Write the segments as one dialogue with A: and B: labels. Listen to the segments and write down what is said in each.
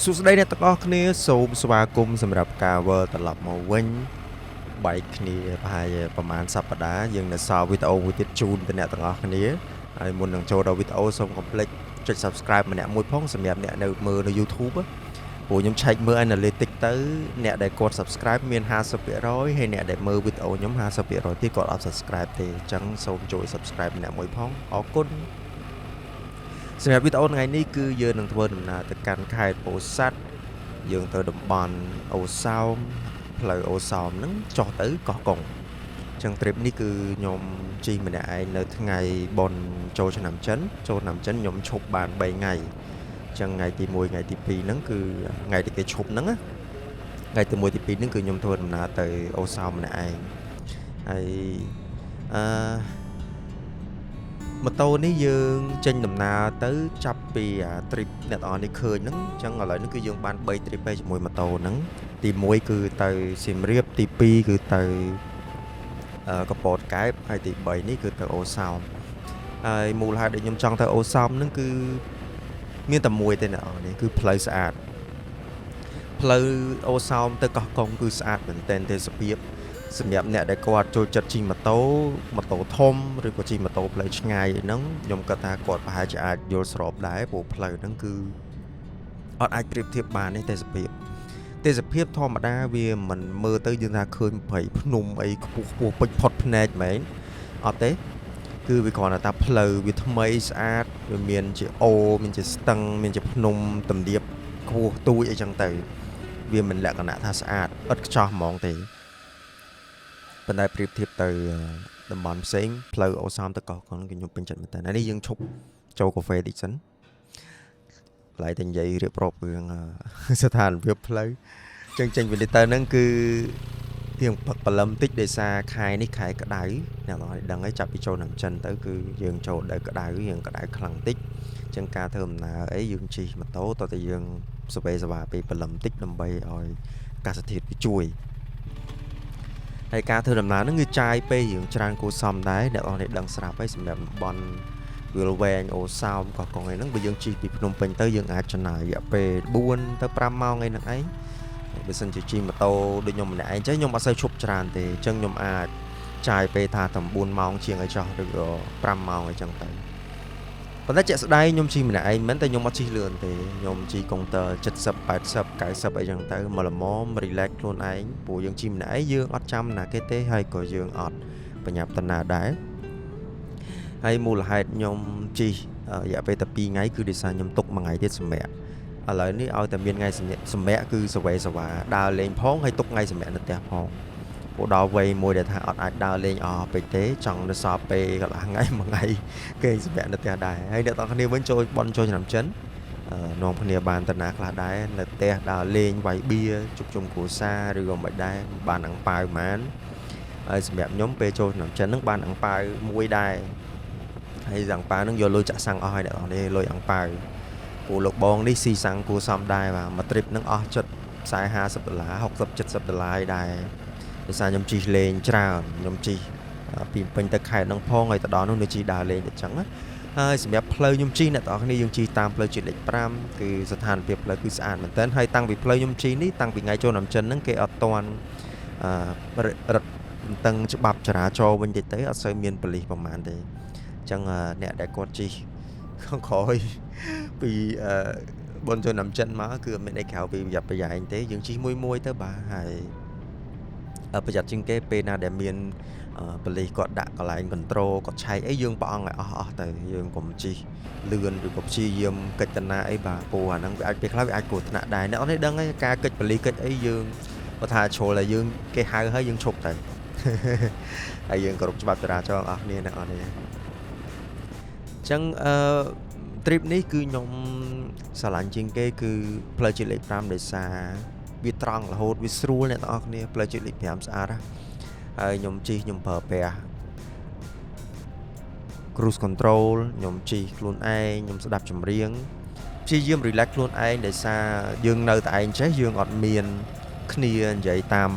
A: សួស្តីអ្នកទាំងអស់គ្នាសូមស្វាគមន៍សម្រាប់ការវិលត្រឡប់មកវិញបែកគ្នាប្រហែលប្រហែលសប្តាហ៍យើងនៅសល់វីដេអូមួយទៀតជូនទៅអ្នកទាំងអស់គ្នាហើយមុននឹងចូលដល់វីដេអូសូមកុំភ្លេចចុច Subscribe ម្នាក់មួយផងសម្រាប់អ្នកនៅមើលនៅ YouTube ព្រោះខ្ញុំឆែកមើល Analytics ទៅអ្នកដែលគាត់ Subscribe មាន 50% ហើយអ្នកដែលមើលវីដេអូខ្ញុំ 50% ទៀតគាត់អត់ Subscribe ទេអញ្ចឹងសូមជួយ Subscribe ម្នាក់មួយផងអរគុណសម្រាប់វីដេអូថ្ងៃនេះគឺយើងនឹងធ្វើដំណើរទៅកាន់ខេត្តពោធិ៍សាត់យើងទៅតំបន់អូសោមផ្លូវអូសោមហ្នឹងចុះទៅកោះកុងអញ្ចឹង trip នេះគឺខ្ញុំជិះម្នាក់ឯងនៅថ្ងៃបុណ្យចូលឆ្នាំចិនខ្ញុំឈប់បាន3ថ្ងៃអញ្ចឹងថ្ងៃទី1ថ្ងៃទី2ហ្នឹងគឺថ្ងៃដែលគេឈប់ហ្នឹងថ្ងៃទី1ទី2ហ្នឹងគឺខ្ញុំធ្វើដំណើរទៅអូសោមម្នាក់ឯងហើយម៉ូតូនេះយើងចេញដំណើរទៅចាប់ពី trip អ្នកនរនេះឃើញហ្នឹងអញ្ចឹងឥឡូវនេះគឺយើងបាន3 trip ហើយជាមួយម៉ូតូហ្នឹងទី1គឺទៅសៀមរាបទី2គឺទៅកំពតកែបហើយទី3នេះគឺទៅអូសោមហើយមូលហេតុដែលខ្ញុំចង់ទៅអូសោមហ្នឹងគឺមានតែមួយទេអ្នកនរនេះគឺផ្លូវស្អាតផ្លូវអូសោមទៅកោះកុងគឺស្អាតមែនទែនទេសភាពសម្រាប់អ្នកដែលគាត់ចូលចិត្តជិះម៉ូតូធំឬក៏ជិះម៉ូតូផ្លូវឆ្ងាយហ្នឹងខ្ញុំគិតថាគាត់ប្រហែលជាអាចយល់ស្របដែរព្រោះផ្លូវហ្នឹងគឺអត់អាចប្រៀបធៀបបានទេទេសភាពធម្មតាវាមិនមើលទៅយើងថាឃើញព្រៃភ្នំអីខ្ពស់ពេញផុតភ្នែកមែនអត់ទេគឺវាគ្រាន់តែផ្លូវវាថ្មីស្អាតវាមានជាអូមានជាស្ទឹងមានជាភ្នំទំនាបខ្ពស់ទូចអីចឹងទៅវាមិនលក្ខណៈថាស្អាតឥតខ្ចោះហ្មងទេប៉ុន្តែប្រៀបធៀបទៅតំបន់ផ្សេងផ្លូវអូសោមទៅកោះកុងខ្ញុំពេញចិត្តមែនតើនេះយើងឈប់ចូលកាហ្វេតិចសិនផ្លៃតែនិយាយរៀបរាប់រឿងស្ថានភាពផ្លូវចេញពីនេះទៅហ្នឹងគឺទៀងផឹកបលឹមតិចដោយសារខែនេះខែក្តៅអ្នកនរដឹងហើយចាប់ពីចូលឆ្នាំចិនទៅគឺយើងចូលដល់ក្តៅយើងក្តៅខ្លាំងតិចអញ្ចឹងការធ្វើដំណើរអីយើងជិះម៉ូតូតើតែយើងសវេសវាពេលបលឹមតិចដើម្បីឲ្យអាកាសធាតុវាជួយហើយការធ្វើដំណើរហ្នឹងគឺចាយពេលរឿងច្រើនគួរសមដែរអ្នកនរដឹងស្រាប់ហើយសម្រាប់តំបន់វាលវែងអូសោមកោះកុងអីហ្នឹងបើយើងជិះពីភ្នំពេញទៅយើងអាចចំណាយរយៈពេល4ទៅ5ម៉ោងអីហ្នឹងឯងបើសិនជាជិះម៉ូតូដូចខ្ញុំម្នាក់ឯងចឹងខ្ញុំអត់សូវឈប់ច្រើនទេអញ្ចឹងខ្ញុំអាចចាយពេលថាតែ4ម៉ោងជាងអីចោះឬក៏5ម៉ោងអីចឹងទៅប៉ុន្តែជាក់ស្ដែងខ្ញុំជិះម្នាក់ឯងមិនតែខ្ញុំអត់ជិះលឿនទេខ្ញុំជិះកុងទ័រ70 80 90អីចឹងទៅមកល្មម relax ខ្លួនឯងព្រោះយើងជិះម្នាក់ឯងយើងអត់ចាំណាគេទេហើយក៏យើងអត់បញ្ញាប់តាណាដែរហើយមូលហេតុខ្ញុំជិះរយៈពេលតែ2ថ្ងៃគឺដោយសារខ្ញុំទុកមួយថ្ងៃទៀតសម្រាប់ឥឡូវនេះឲ្យតែមានថ្ងៃសម្រាប់គឺសវេសវាដើរលេងផងហើយទុកថ្ងៃសម្រាប់នៅផ្ទះផងព្រោះដល់វ័យមួយដែលថាអត់អាចដើរលេងអស់ពេកទេចង់នៅសល់ពេលកន្លះថ្ងៃមួយថ្ងៃគេសម្រាប់នៅផ្ទះដែរហើយអ្នកទាំងគ្នាវិញចូលបន់ចូលឆ្នាំចិននាំគ្នាបានតាណាខ្លះដែរនៅផ្ទះដើរលេងវាយបៀជួបជុំគ្រួសារឬក៏មិនដែរបានអាំងប៉ាវហ្មងហើយសម្រាប់ខ្ញុំពេលចូលឆ្នាំចិនហ្នឹងបានអាំងប៉ាវមួយដែរហើយអាំងប៉ាវហ្នឹងយកលុយចាក់សាំងអស់ហើយអ្នកនរនេះលុយអាំងប៉ាវព្រោះលោកបងនេះស៊ីសាំងគួរសមដែរបាទមួយ trip ហ្នឹងអស់ចិត្ត$40 $50 $70ដែរដោយសារខ្ញុំជិះលេងច្រើនខ្ញុំជិះពីពេញទៅខេត្តហ្នឹងផងហើយទៅដល់នោះនៅជិះដើរលេងទៅចឹងណាហើយសម្រាប់ផ្លូវខ្ញុំជិះអ្នកនរគ្នាយើងជិះតាមផ្លូវជាតិលេខ5គឺស្ថានភាពផ្លូវគឺស្អាតមែនទែនហើយតាំងពីផ្លូវខ្ញុំជិះនេះតាំងពីថ្ងៃចូលឆ្នាំចិនហ្នឹងគេអត់ទាន់រឹតតឹងច្បាប់ចរាចរណ៍វិញទេអត់សូវមានប៉ូលីសប្រហែលទេអញ្ចឹងអ្នកដែលគាត់ជិះក្រោយពីបុណ្យចូលឆ្នាំចិនមកគឺអត់មានអីក្រៅពីប្រយ័ត្នប្រយែងទេយើងជិះមួយទៅបាទហើយប្រយ័ត្នជាងគេពេលណាដែលមានប៉ូលីសគាត់ដាក់កន្លែង control គាត់ឆែកអីយើងប្រអងឲ្យអស់ទៅយើងកុំជិះលឿនឬក៏ព្យាយាមកិច្ចតាណាអីបាទព្រោះអាហ្នឹងវាអាចពេលខ្លះវាអាចគ្រោះថ្នាក់ដែរអ្នកនេះដឹងហើយការកិច្ចប៉ូលីសកិច្ចអីយើងគាត់ថាជ្រុលតែយើងគេហៅហើយយើងឈប់ទៅហើយយើងគោរពច្បាប់ចរាចរណ៍អស់គ្នាអ្នកនេះអញ្ចឹងtrip នេះគឺខ្ញុំស្រឡាញ់ជាងគេគឺផ្លូវជាតិលេខ5ដោយសារវាត្រង់រហូតវាស្រួលអ្នកទាំងអស់គ្នាផ្លូវជាតិលេខ5ស្អាតហើយខ្ញុំជិះខ្ញុំប្រើប្រាស់ cruise control ខ្ញុំជិះខ្លួនឯងខ្ញុំស្ដាប់ចម្រៀងព្យាយាម relax ខ្លួនឯងដោយសារយើងនៅតែឯងចេះយើងអត់មានគ្នានិយាយតាម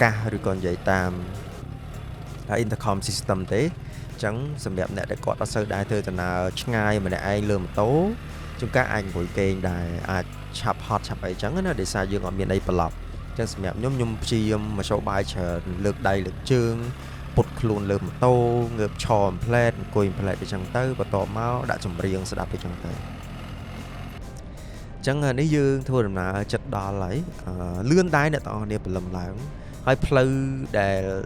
A: កាសឬក៏និយាយតាម intercom system ទេអញ្ចឹងសម្រាប់អ្នកដែលគាត់អត់សូវដែរធ្វើដំណើរឆ្ងាយម្នាក់ឯងលើម៉ូតូ chúng các anh ngồi kênh đài chập hot chập ấy chẳng á để xa dương ở miền đây bờ lọc chẳng xem nhóm nhung chi mà số bài chờ lược đầy lược chương bột luôn lược tô ngợp tròn plate quỳnh plate để chẳng tới và tỏ máu đã chồng riêng sẽ đạp để chẳng tới chẳng nếu dương thôi là chật đỏ lấy lươn đáy này tao nè lầm lại hay play để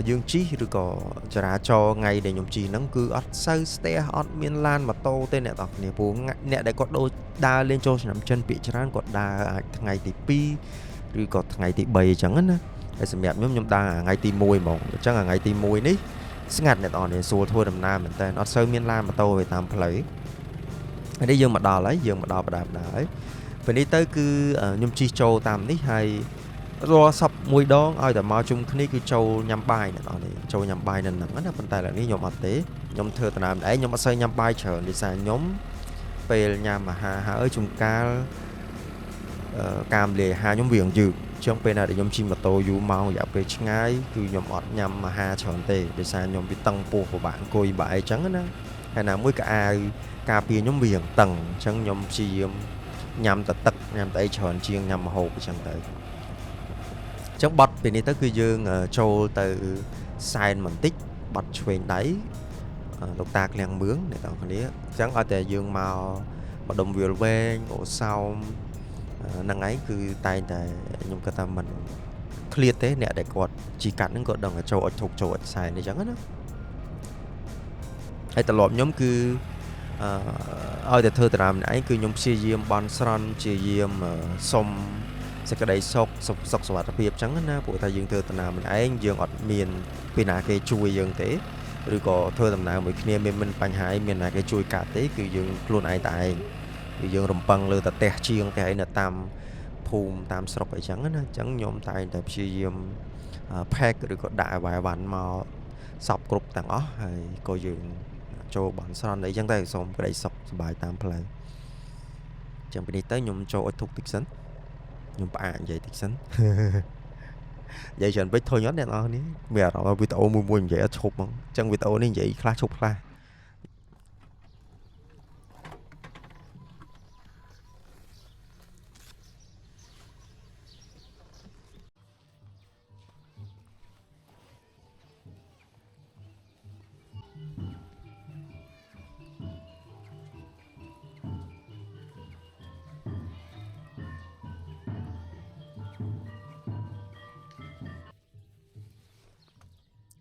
A: dương trí rồi có trả cho ngày để nhung chi nắng cứ ở sâu ste hot miền lan mà tô tên này tao nè bố nè để có đôi đa lên cho nằm chân bị chán có đa ngày thì pi rồi có ngày thì bầy chẳng á để xem đẹp nhóm đa ngày thì mùi mà chắc là ngày thì mùi ní ngặt này tao nè xua thôi đầm nam mình tên ở sâu miền lan mà tô về tạm play ở đây dương mà đò lấy dương mà đò đạp đấy phải đi tới cứ nhung chi châu tam nít hay rồi sập mùi đó aiแต่มาchung cái cứ châu nhắm bài này này châu nhắm bài nên nặng á phần tay là ní nhóm mặt tế nhóm thưa tận nam đấy nhóm mà xây nhắm bài chờ đi xa nhóm về nhà mà hà ở chung ca cam lề hà nhóm viện dự trong bên này để nhóm chim mà tôi dù mau dạo về ngay cứ nhóm ọt nhắm mà hà chờ tề để xa nhóm bị tăng po của bạn coi bài trắng á hay là mỗi cả ai cà phê nhóm viện tầng chẳng nhóm chim nhắm tật nhắm tay chờ chiên nhắm hộp chẳng tới trong bật vì thế cứ dương châu từ sai mình tích bật truyền đáy lục tạc liền mướn để tạo cái đấy chẳng ở tại dương màu mà đồng việc về ngủ sau năng ấy cứ tay tại nhung cái ta mình clear thế nè để cột chỉ cắn những cột đồng ở châu ở thuộc châu ở sai này chẳng á hay tập lọp nhóm cứ ở tại thơ làm ấy cứ nhóm chia diêm bon son chia diêm sông sẽ cái đây sọc sọt phiệp trắng na bộ thay dương thưa tầm nào mình ấy dương ọt miền bên nào cái chui dương thế rồi có thưa tầm nào mỗi khi mình bành hải miền nào cái chui cả thế cứ dương luôn ai tại cứ dương rồng băng lơ tạt tè chiêng cái ấy là tam phùm tam sọc ấy trắng nhóm tay tập chia diêm pack rồi có đại vài bản mà sọc group tặng ó hay coi dương cho bản son đấy chẳng tay xong cái đây sọc bài tam play chẳng phải đi tới nhóm cho thuộc tích sẵn nhưng bạn vậy thì sẵn vậy chuyện với thôi nhớ đèn on ní mẹ nó video mua mua vậy chụp mà chân video ní vậy khá chụp khá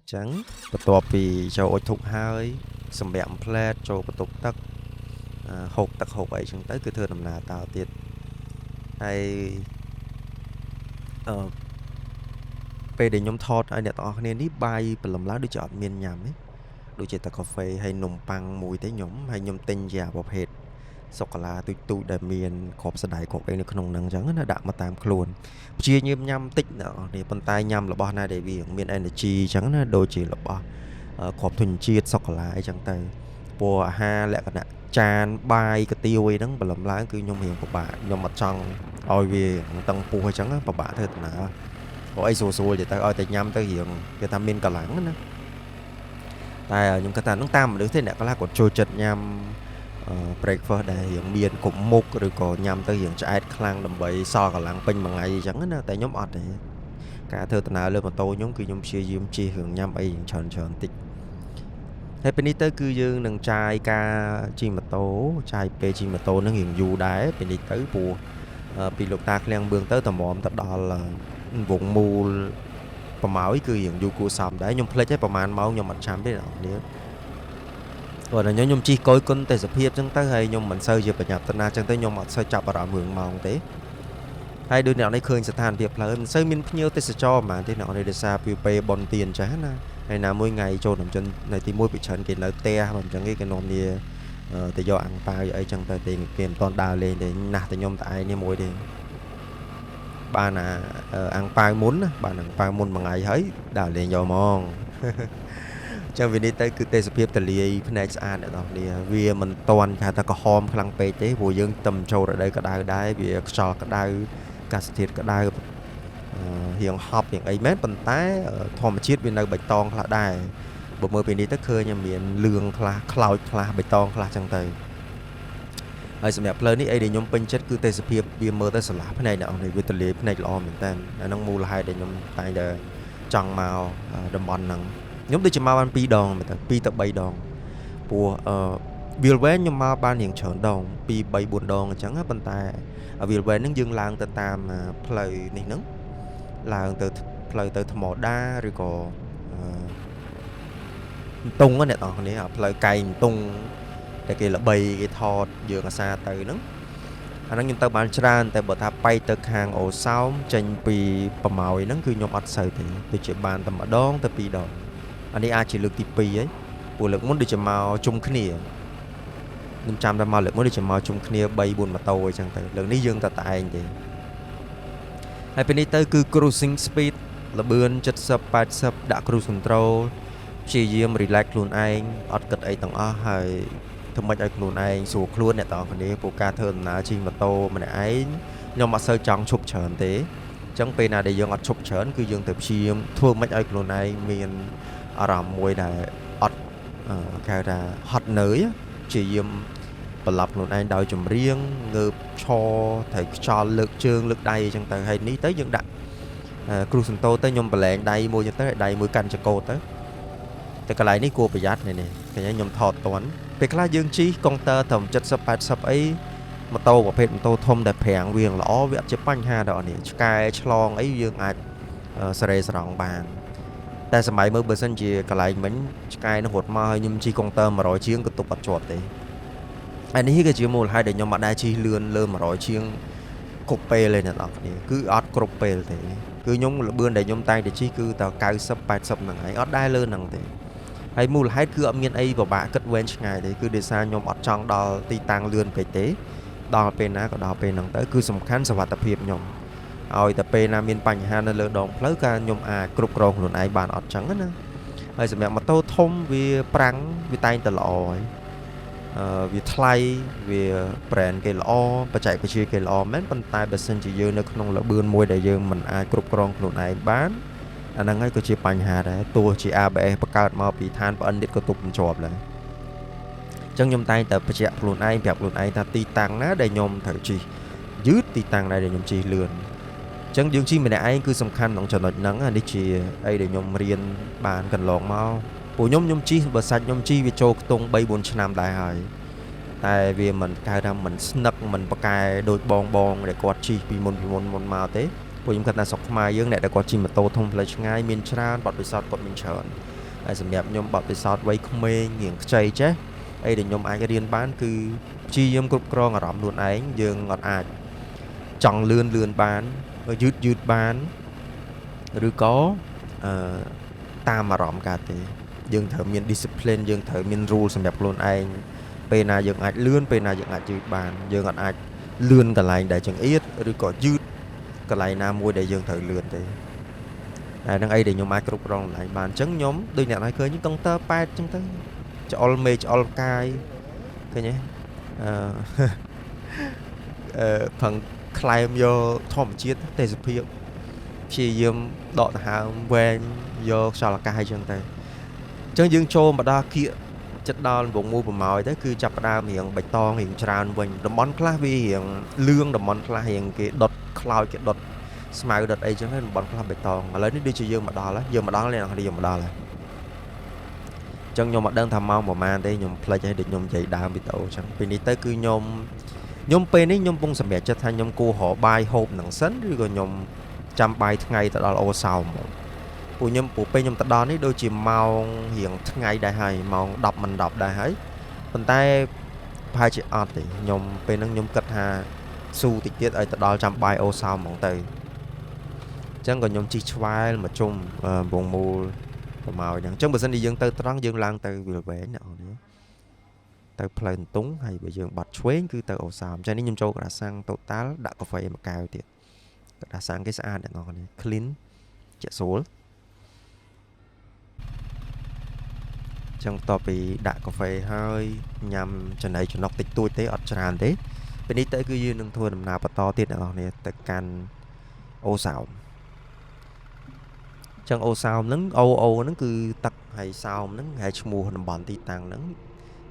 A: trắng bắt đầu vì cho ôi thục hơi sầm bẹm plate cho bắt đầu tắc hộp ấy chúng tới cứ thưa nằm nào tạo tiệt hay về để nhóm thọt ai đẹp to nên đi bay và làm lá đi chọn miền nhầm ấy đôi chỉ ta cà phê hay nồng băng mùi thế nhóm hay nhóm tinh già bọc hệt sọc là tụi đại miền cọp sợi đại cọp ấy nó không năng trắng nó đạm mà tam luôn chia nhâm nhâm tích nọ để bàn tay nhâm là bao này để vì miền energy trắng nó đôi chỉ là bao cọp thuần chia sọc là ai chẳng tay bùa ha lẹ cái tràn bay cái tiêu ấy đó và làm lá cứ nhom hiền của bạn nhom mặt trăng oi về tăng pu hay trắng và bạn thôi là có ai xô để ta oi tay nhâm tới hiện cái tam miền cả láng nữa tại những cái ta nước tam mà đứng thế này có là còn trôi chật nhâm breakfast để hiện miền cũng mục rồi có nhằm tới hiện trái khang đầm bầy so cả làng pin bằng ngày chẳng á tại nhóm ọt này cả thơ nào lên mà tôi nhóm cứ nhóm chia diêm chia hưởng nhằm ấy tròn tích thế bên tới cứ dương đằng trai ca chi mà tố trai pe chi mà tô nó hiện dù đá bên đi tới bùa bị lục tạc lên bương tới tầm mồm tập đó là vùng mù và máu cứ hiện dù cua sầm đấy nhóm play tráiประมาณ máu nhóm mặt chạm đấy nữa rồi là nhóm chi coi con tay sập hiệp chẳng tới hay nhóm mình sơi dịp nhập tân na chẳng tới nhóm mặt sơi chập ở mường màu thế hay đứa nào đấy khơi sẽ than việc là mình sơi mình nhiều tay sẽ cho mà thế nào đây để xa pe bon tiền chán na hay là mỗi ngày cho nằm chân này thì mỗi bị trận kiện là te mình chẳng cái non đi để do ăn pa vậy chẳng tới tiền tiền toàn đào lên để nạt thì nhóm tại nên mỗi đi ba là ăn pa muốn ba ăn pa muốn bằng ngày thấy đào lên do mòn trong vì đi tới cứ tê sập hiệp từ lì này ăn được rồi vì mình toàn cả ta có hòm khăn pe chế vô dương tầm trâu ở đây có đào đáy vì sò có đào cá thịt có đào hiện họp hiện ấy mét bàn tay thò mà chiết bên đây bạch tong là đài bộ mơ bên đi tất khơi nhà miền lương là cloud là bạch tong là chẳng tới ហើយសម្រាប់ផ្លូវនេះអីដែលខ្ញុំពេញចិត្តគឺទេសភាពវាមើលទៅស្រឡះភ្នែកអ្នកនរវាទលាយភ្នែកល្អមែនតើអាហ្នឹងមូលហេតុដែលខ្ញុំតែងតែចង់មកតំបន់ហ្នឹងខ្ញុំដូចជាមកបាន2 ដងមែនតើ2 ទៅ 3 ដងព្រោះវាលវែងខ្ញុំមកបានរៀងច្រើនដង2 3 4 ដងអញ្ចឹងប៉ុន្តែវាលវែងហ្នឹងយើងឡើងទៅតាមផ្លូវនេះហ្នឹងឡើងទៅផ្លូវទៅថ្មដាឬក៏តុងអ្នកនរគ្នាផ្លូវកែងតុងតែគេល្បីគេថតយើងអាសាទៅហ្នឹងអាហ្នឹងខ្ញុំទៅបានច្រើនតែបើថាបែកទៅខាងអូសោមចេញពីប្រម៉ោយហ្នឹងគឺខ្ញុំអត់សូវទេដូចជាបានតែម្ដងទៅ2 ដងអានេះអាចជាលើកទី2ហើយព្រោះលើកមុនដូចជាមកជុំគ្នាខ្ញុំចាំតែមកលើកមុនដូចជាមកជុំគ្នា3 4ម៉ូតូអញ្ចឹងទៅលើកនេះយើងតែឯងទេហើយពេលនេះទៅគឺ cruising speed ល្បឿន70 80ដាក់ cruise control ព្យាយាម relax ខ្លួនឯងអត់គិតអីទាំងអស់ហើយធ្វើម៉េចឲ្យខ្លួនឯងស្រួលខ្លួនអ្នកទាំងគ្នាព្រោះការធ្វើដំណើរជិះម៉ូតូម្នាក់ឯងខ្ញុំអត់សូវចង់ឈប់ច្រើនទេអញ្ចឹងពេលណាដែលយើងអត់ឈប់ច្រើនគឺយើងទៅព្យាយាមធ្វើម៉េចឲ្យខ្លួនឯងមានអារម្មណ៍មួយដែលអត់គេហៅថាហត់នឿយព្យាយាមបន្លប់ខ្លួនឯងដោយចម្រៀងងើបឈរត្រូវខ្យល់លើកជើងលើកដៃអញ្ចឹងទៅហើយនេះទៅយើងដាក់cruise control ទៅខ្ញុំប្រឡែងដៃមួយអញ្ចឹងទៅដៃមួយកាន់ចង្កូតទៅតែកន្លែងនេះគួរប្រយ័ត្ននេះឃើញខ្ញុំថតតន់ពេលខ្លះយើងជិះកុងទ័រត្រឹម70 80អីម៉ូតូប្រភេទម៉ូតូធំដែលប្រាំងវាល្អវាអត់ជាបញ្ហាដល់នេះឆ្កែឆ្លងអីយើងអាចសេរីស្រង់បានតែសម័យមើលបើសិនជាកន្លែងមិញឆ្កែនឹងរត់មកហើយខ្ញុំជិះកុងទ័រ100ជាងក៏ទប់អត់ជាប់ទេហើយនេះគឺជាមូលហេតុដែលខ្ញុំអត់ដែរជិះលឿនលើ100ជាងគ្រប់ពេលទេអ្នកនរគ្នាគឺអត់គ្រប់ពេលទេគឺខ្ញុំល្បឿនដែលខ្ញុំតែងតែជិះគឺតែ90 80ហ្នឹងហើយអត់ដែរលើហ្នឹងទេហើយមូលហេតុគឺអត់មានអីពិបាកគិតវែងឆ្ងាយទេគឺដោយសារខ្ញុំអត់ចង់ដល់ទីតាំងលឿនពេកទេដល់ពេលណាក៏ដល់ពេលហ្នឹងទៅគឺសំខាន់សុវត្ថិភាពខ្ញុំឲ្យតែពេលណាមានបញ្ហានៅលើដងផ្លូវការខ្ញុំអាចគ្រប់គ្រងខ្លួនឯងបានអត់ចឹងណាហើយសម្រាប់ម៉ូតូធំវាប្រាំងវាតែងតែល្អហើយវាថ្លៃវា brand គេល្អបច្ចេកវិទ្យាគេល្អមែនប៉ុន្តែបើសិនជាយើងនៅក្នុងល្បឿនមួយដែលយើងមិនអាចគ្រប់គ្រងខ្លួនឯងបានអាហ្នឹងហើយក៏ជាបញ្ហាដែរទោះជា ABS បង្កើតមកពីឋានប្អិនទៀតក៏ទប់មិនជាប់ដែរអញ្ចឹងខ្ញុំតែងតែបញ្ជាក់ខ្លួនឯងប្រាប់ខ្លួនឯងថាទីតាំងណាដែលខ្ញុំត្រូវជិះយឺតទីតាំងណាដែលខ្ញុំជិះលឿនអញ្ចឹងយើងជិះម្នាក់ឯងគឺសំខាន់ក្នុងចំណុចហ្នឹងនេះជាអីដែលខ្ញុំរៀនបានកន្លងមកពួកខ្ញុំជិះបើសាច់ខ្ញុំជិះវាចូលខ្ទង់ 3-4 ឆ្នាំដែរហើយតែវាមិនកើតថាមិនស្នឹកមិនប្រកែដូចបងដែលគាត់ជិះពីមុនមកទេពួកខ្ញុំគិតថាស្រុកខ្មែរយើងអ្នកដែលគាត់ជិះម៉ូតូធំផ្លូវឆ្ងាយមានច្រើនបទពិសោធន៍គាត់មានច្រើនហើយសម្រាប់ខ្ញុំបទពិសោធន៍វ័យក្មេងរៀងខ្ចីចេះអីដែលខ្ញុំអាចរៀនបានគឺព្យាយាមគ្រប់គ្រងអារម្មណ៍ខ្លួនឯងយើងអត់អាចចង់លឿនបានយឺតបានឬក៏តាមអារម្មណ៍កើតទេយើងត្រូវមាន discipline យើងត្រូវមាន rule សម្រាប់ខ្លួនឯងពេលណាយើងអាចលឿនពេលណាយើងអាចយឺតបានយើងអត់អាចលឿនកន្លែងដែលចង្អៀតឬក៏យឺតកន្លែងណាមួយដែលយើងត្រូវលឿនទេហើយនឹងអីដែលខ្ញុំអាចគ្រប់គ្រងកន្លែងបានអញ្ចឹងខ្ញុំដូចអ្នកឲ្យឃើញកុងទ័រប៉ែតអញ្ចឹងទៅច្អល់មេច្អល់កាយឃើញទេផឹងខ្លែមយកធម្មជាតិទេសភាពព្យាយាមដកដង្ហើមវែងយកខ្យល់អាកាសអញ្ចឹងទៅអញ្ចឹងយើងចូលមកដល់គៀកចិត្តដល់វងមូលប្រម៉ោយទៅគឺចាប់ផ្ដើមរៀងបៃតងរៀងច្រើនវិញតំបន់ខ្លះវារៀងលឿងតំបន់ខ្លះរៀងគេដុតខ្លោចគេដុតស្មៅដុតអីចឹងហើយតំបន់ខ្លះបៃតងឥឡូវនេះដូចជាយើងមកដល់ហើយយើងមកដល់ហើយអ្នកនរយើងមកដល់ហើយអញ្ចឹងខ្ញុំអត់ដឹងថាម៉ោងប្រហែលទេខ្ញុំផ្លេចឲ្យដូចខ្ញុំនិយាយដើមវីដេអូអញ្ចឹងពេលនេះទៅគឺខ្ញុំពេលនេះខ្ញុំពងសម្រេចចិត្តថាខ្ញុំគួររកបាយហូបនឹងសិនឬក៏ខ្ញុំចាំបាយថ្ងៃទៅដល់អូសោមមកពួកពេលខ្ញុំទៅដល់នេះដូចជាម៉ោងរៀងថ្ងៃដែរហើយម៉ោង10មិន10ដែរហើយប៉ុន្តែប្រហែលជាអត់ទេខ្ញុំពេលហ្នឹងខ្ញុំគិតថាស៊ូតិចទៀតឲ្យទៅដល់ចាំបាយអូសោមហ្មងទៅអញ្ចឹងក៏ខ្ញុំជិះឆ្វែលមកជុំវងមូលប្រម៉ោយហ្នឹងអញ្ចឹងបើសិនជាយើងទៅត្រង់យើងឡើងទៅវាលវែងណាអូនទៅផ្លូវតុងហើយបើយើងបាត់ឆ្វេងគឺទៅអូសោមអញ្ចឹងនេះខ្ញុំចូលកដាសាំង total ដាក់កាហ្វេមួយកែវទៀតកដាសាំងគេស្អាតអ្នកនរគ្នា clean ជាក់ស្រួលចឹងតទៅពីដាក់កាហ្វេហើយញ៉ាំចំណីចំណុកតិចតួចទេអត់ច្រើនទេពេលនេះទៅគឺយើងនឹងធ្វើដំណើរបន្តទៀតអ្នកនរគ្នាទៅកាន់អូសោមចឹងអូសោមហ្នឹងអូហ្នឹងគឺទឹកហើយសោមហ្នឹងហើយឈ្មោះតំបន់ទីតាំងហ្នឹង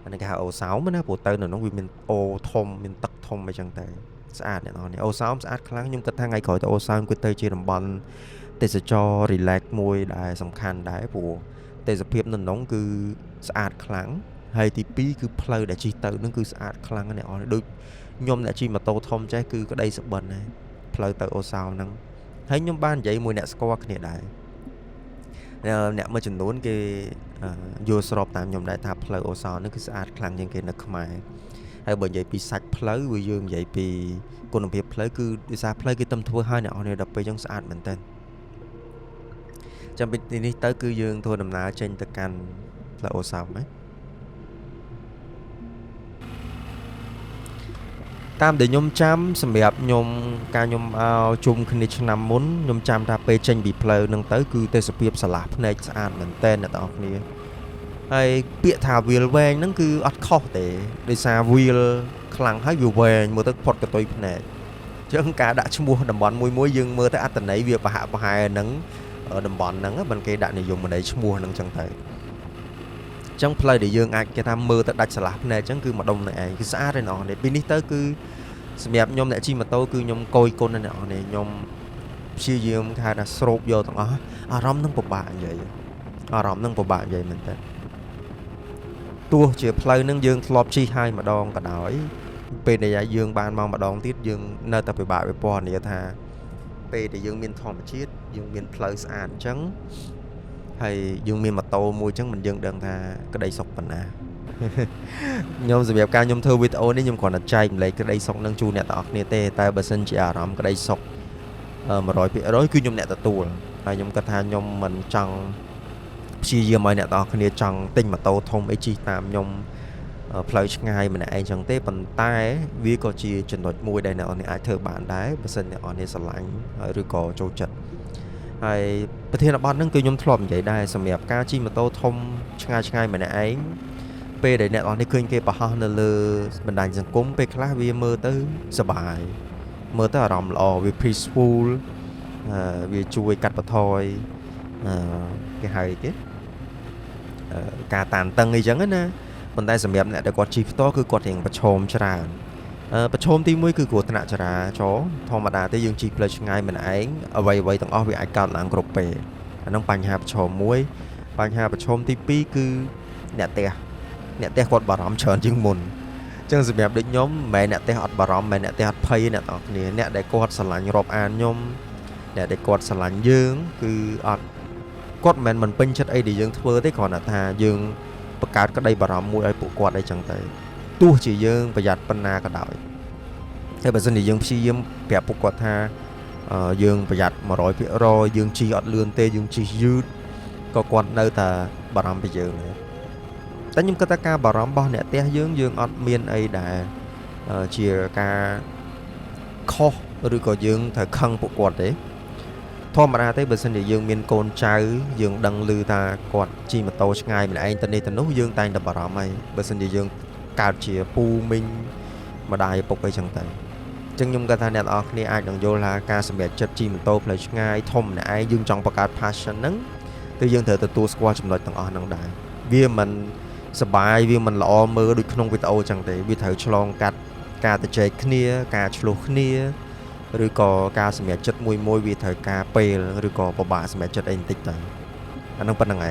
A: anh cái ô sáu mới nè bộ tơ nó vì mình ô thom mình tắc thom mấy chẳng tới sạch này nó này ô sáu sạch kháng nhưng cái thang ngày khỏi tới ô sáu cái tơ chia làm bòn để cho relax môi đại sầm khăn đại bộ để sự phép nó cứ sạch kháng hay thì pi cứ play để chi tự nó cứ sạch kháng này nó được nhôm đã chi mà tô thom trái cứ cái đây sập bẩn này play tới ô sáu năng thấy nhôm ban vậy mùi nẹt score cái này đại nẹt mới chừng đốn cái vô sọp tạm nhôm đại tháp play ô sáu nó cứ sạch kháng như cái nó không ai hay bởi vậy bị sạch play với dương vậy vì con đồng nghiệp play cứ đi xa play cái tâm thua hai nẹo này đậpไปtrong sạch mình tên trong bên này tới cứ dương thôi nằm ná trên tất cả là ô sao ấy tam để nhôm chăm sầm đẹp nhôm ca nhôm ao chung khi năm muốn nhôm chăm ra pe trên bị play nâng tới cứ tê sập sập sạp này sạch mình tên là tao này hay bịa thả wheel về nó cứ ọt khó để xa wheel khăng hết wheel về mưa tới phật cái tôi này chứ không cả đã mua đầm bón muối dương mưa tới ăn tận ấy việc và hạ và hai nắng ở đầm bón nắng bên kia đạn này dùng mà để mua nắng chẳng thấy trong play để dương ai cái tham mưa tới đặt sạp này chẳng cứ mà đông này cái xã đây nọ để pin tới cứ đẹp nhom lại chi mà tôi cứ nhom coi con này nọ này nhom siêu dương khai là stroke vô tận đó rong nâng của bạn vậy rong nâng của bạn vậy mình tên tua chỉ play nâng dương flop chi hai mà đòn cả đói bên này dương ban mong mà đòn tiết dương nơi tập về bại với bòn này tha bên để dương miền thom chiết dương miền play sàn trắng hay dương miền mặt tô mùi trắng mình dương đơn tha cái đây sọc phần à nhôm sự đẹp ca nhôm thơ video đấy nhôm còn là trai lấy cái đây sọc nâng chu nè tọt nè tê tay bờ sân chỉ cái đây sọc mà rồi bị đối cứ nhôm nè tọt tù hay nhôm cái tha nhôm mình trăng chi dương mai nè tọt nè trăng tinh mà tô thông ấy chi tam nhôm play ngay mình ai chẳng té bàn tay vì có chi chuyển đổi mùi đây nè ai thơ bạn đấy bờ sân nè nè sờ lạnh rồi có trâu chật hayประเทศบ้านนั่งคือยมถล่มใหญ่ได้สมัยการที่มาโตทมง่ายๆเหมือนไอ้เป้ได้เนี่ยตอนที่เคยเก็บปะฮะนั่นเลยบรรดาสังคมเป้คลาวีเมื่อตื้อสบายเมื่อตื้ออารมณ์หล่อวี peaceful วีช่วยกัดปะทอยcái hay cáiการตานตังไอ้จังนะบรรดาสมัยเนี่ยแต่กอดชีฟโตคือกอดเองประชมชราประชมที่มุ้ยคือกดธนาจราโฉธรรมดาที่ยังจีบเลยง่ายเหมือนไอ้เอาไว้ต้องเอาไว้ไอ้การหลังกรบเปย์น้องปัญหาประชมมุ้ยปัญหาประชมที่ปีคือเนี่ยเตะกดบารมเชิญจึงมุนจังสิแบบเด็กย้อมแม่เนี่ยเตะอัดบารมแม่เนี่ยเตะอัดเพย์เนี่ยต่อเนี่ยได้กดสลันรอบอ่านย้อมเนี่ยได้กดสลันยืงคืออัดกดแมนมันเป็นชัดไอ้ดียืงเทอร์ได้ก่อนนะท่ายืงประกาศก็ได้บารมมุ้ยไอ้ปุกกดได้จังใจตัวchỉ dươngประหยัดปัญนาก็ได้แต่แบบนี้dương chỉ dươngแบบปกติท่าdươngประหยัดมาร้อยปีรอdương chỉอดเลื่อนเตdương chỉยืดก็กดได้แต่บารมไปdươngเลยแต่ยังก็ตะการบารมบ่เนี่ยเตdươngอดเมียนไอ้ได้เชียร์การข้อหรือก็dươngถ้าขังปกติเลยธรรมดาแต่แบบนี้dươngเมียนโกนใจdươngดังลือตากดจีมาโตง่ายเหมือนไอ้ตอนนี้ตอนนู้นdươngแต่งแต่บารมไอ้แบบนี้dươngการเชียร์ปูมิงมาได้ปกไปจังแต่จึงยมกันทานเนี่ยออกนี่อาจยังโยลาการสำเร็จจัดจีมันโตเลยง่ายทมเนี่ยไอ้ยังจังประกาศพาชนั้นคือยังเถอะตัวสควอชจำนวนต่างอ่อนต่างได้วิมันสบายวิมันละอมือด้วยขนมวิตาโอจังแต่วิถีฉลองกัดการตะเจกเนียการฉลุกเนียหรือก็การสำเร็จจัดมวยมวยวิถีการเปย์หรือก็ประบาสำเร็จจัดเองติดต่างอันนั้นเป็นยังไง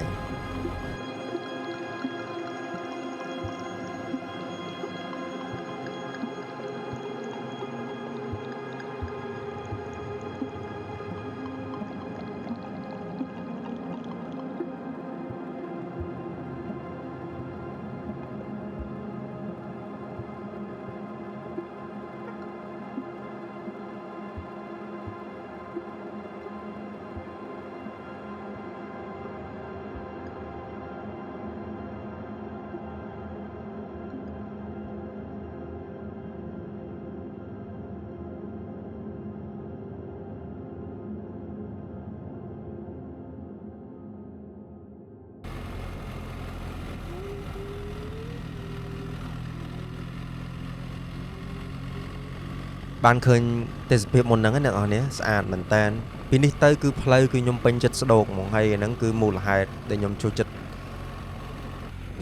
A: บ้านเคยเตะสเปียมนนั่งเนี่ยตอนนี้สะอาดเหมือนแตนปีนี้เต้คือเพลย์คือยมเป็นจัดสะดวกมองให้นั่นคือมูลหายแต่ยมชูจัด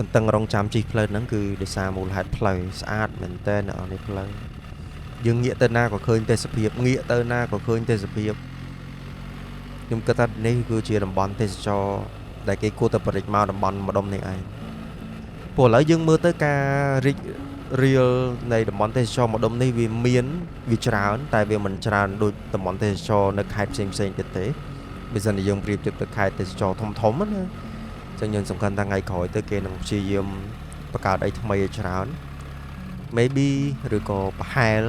A: កន្ទឹងរងចាំជិះផ្លូវហ្នឹងគឺដោយសារមូលហេតុផ្លូវស្អាតមែនតើអ្នកនរនេះផ្លូវយើងងាកទៅណាក៏ឃើញទេសភាពងាកទៅណាក៏ឃើញទេសភាពខ្ញុំគិតថានេះគឺជាតំបន់ទេសចរដែលគេគួរតែបរិច្មកតំបន់ម្ដុំនេះឯងព្រោះឥឡូវយើងមើលទៅការរីករាលនៃតំបន់ទេសចរម្ដុំនេះវាច្រើនតែវាមិនច្រើនដូចតំបន់ទេសចរនៅខេត្តផ្សេងទៀតទេបើសិនជាយើងប្រៀបធៀបទៅខេត្តទេសចរធំណាចឹងយើងសំខាន់ថាថ្ងៃក្រោយទៅគេនឹងព្យាយាមបង្កើតអីថ្មីឲ្យច្រើន maybe ឬក៏ប្រហែល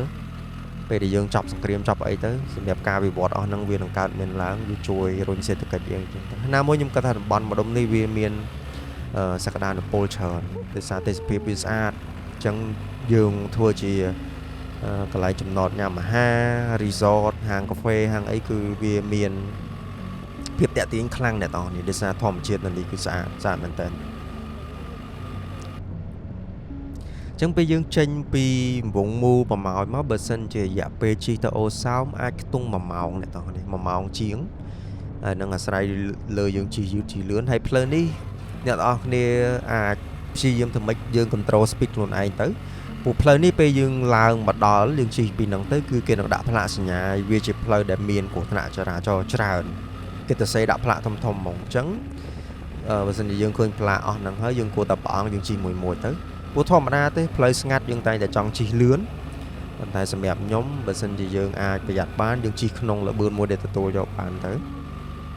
A: ពេលដែលយើងចប់សង្គ្រាមចប់អីទៅសម្រាប់ការវិវត្តអស់ហ្នឹងវានឹងកើតមានឡើងវាជួយរុញសេដ្ឋកិច្ចយើងចឹងទៅណាមួយខ្ញុំគិតថាតំបន់ម្ដុំនេះវាមានសក្តានុពលច្រើនដោយសារទេសភាពវាស្អាតអញ្ចឹងយើងធ្វើជាកន្លែងចំណតញ៉ាំអាហារ resort ហាងកាហ្វេហាងអីគឺវាមានភាពតាក់ទាញខ្លាំងអ្នកនរនេះដោយសារធម្មជាតិនៅនេះគឺស្អាតមែនតើចឹងពេលយើងចេញពីវងមូប្រម៉ោយមកបើសិនជារយៈពេលជិះទៅអូសោមអាចខ្ទង់1ម៉ោងអ្នកនរនេះ1ម៉ោងជាងហើយនឹងអាស្រ័យលើយើងជិះយឺតជិះលឿនហើយផ្លូវនេះអ្នកនរគ្នាអាចព្យាយាមធ្វើម៉េចយើង control speed ខ្លួនឯងទៅព្រោះផ្លូវនេះពេលយើងឡើងមកដល់យើងជិះពីហ្នឹងទៅគឺគេនឹងដាក់ផ្លាកសញ្ញាវាជាផ្លូវដែលមានគ្រោះថ្នាក់ចរាចរណ៍ច្រើនគេទៅសេដាក់ផ្លាកធំហ្មងអញ្ចឹងបើសិនជាយើងឃើញផ្លាកអស់ហ្នឹងហើយយើងគួរតែប្រអងយើងជិះមួយទៅព្រោះធម្មតាទេផ្លូវស្ងាត់យើងតែងតែចង់ជិះលឿនប៉ុន្តែសម្រាប់ខ្ញុំបើសិនជាយើងអាចប្រយ័ត្នបានយើងជិះក្នុងល្បឿនមួយដែលទទួលយកបានទៅ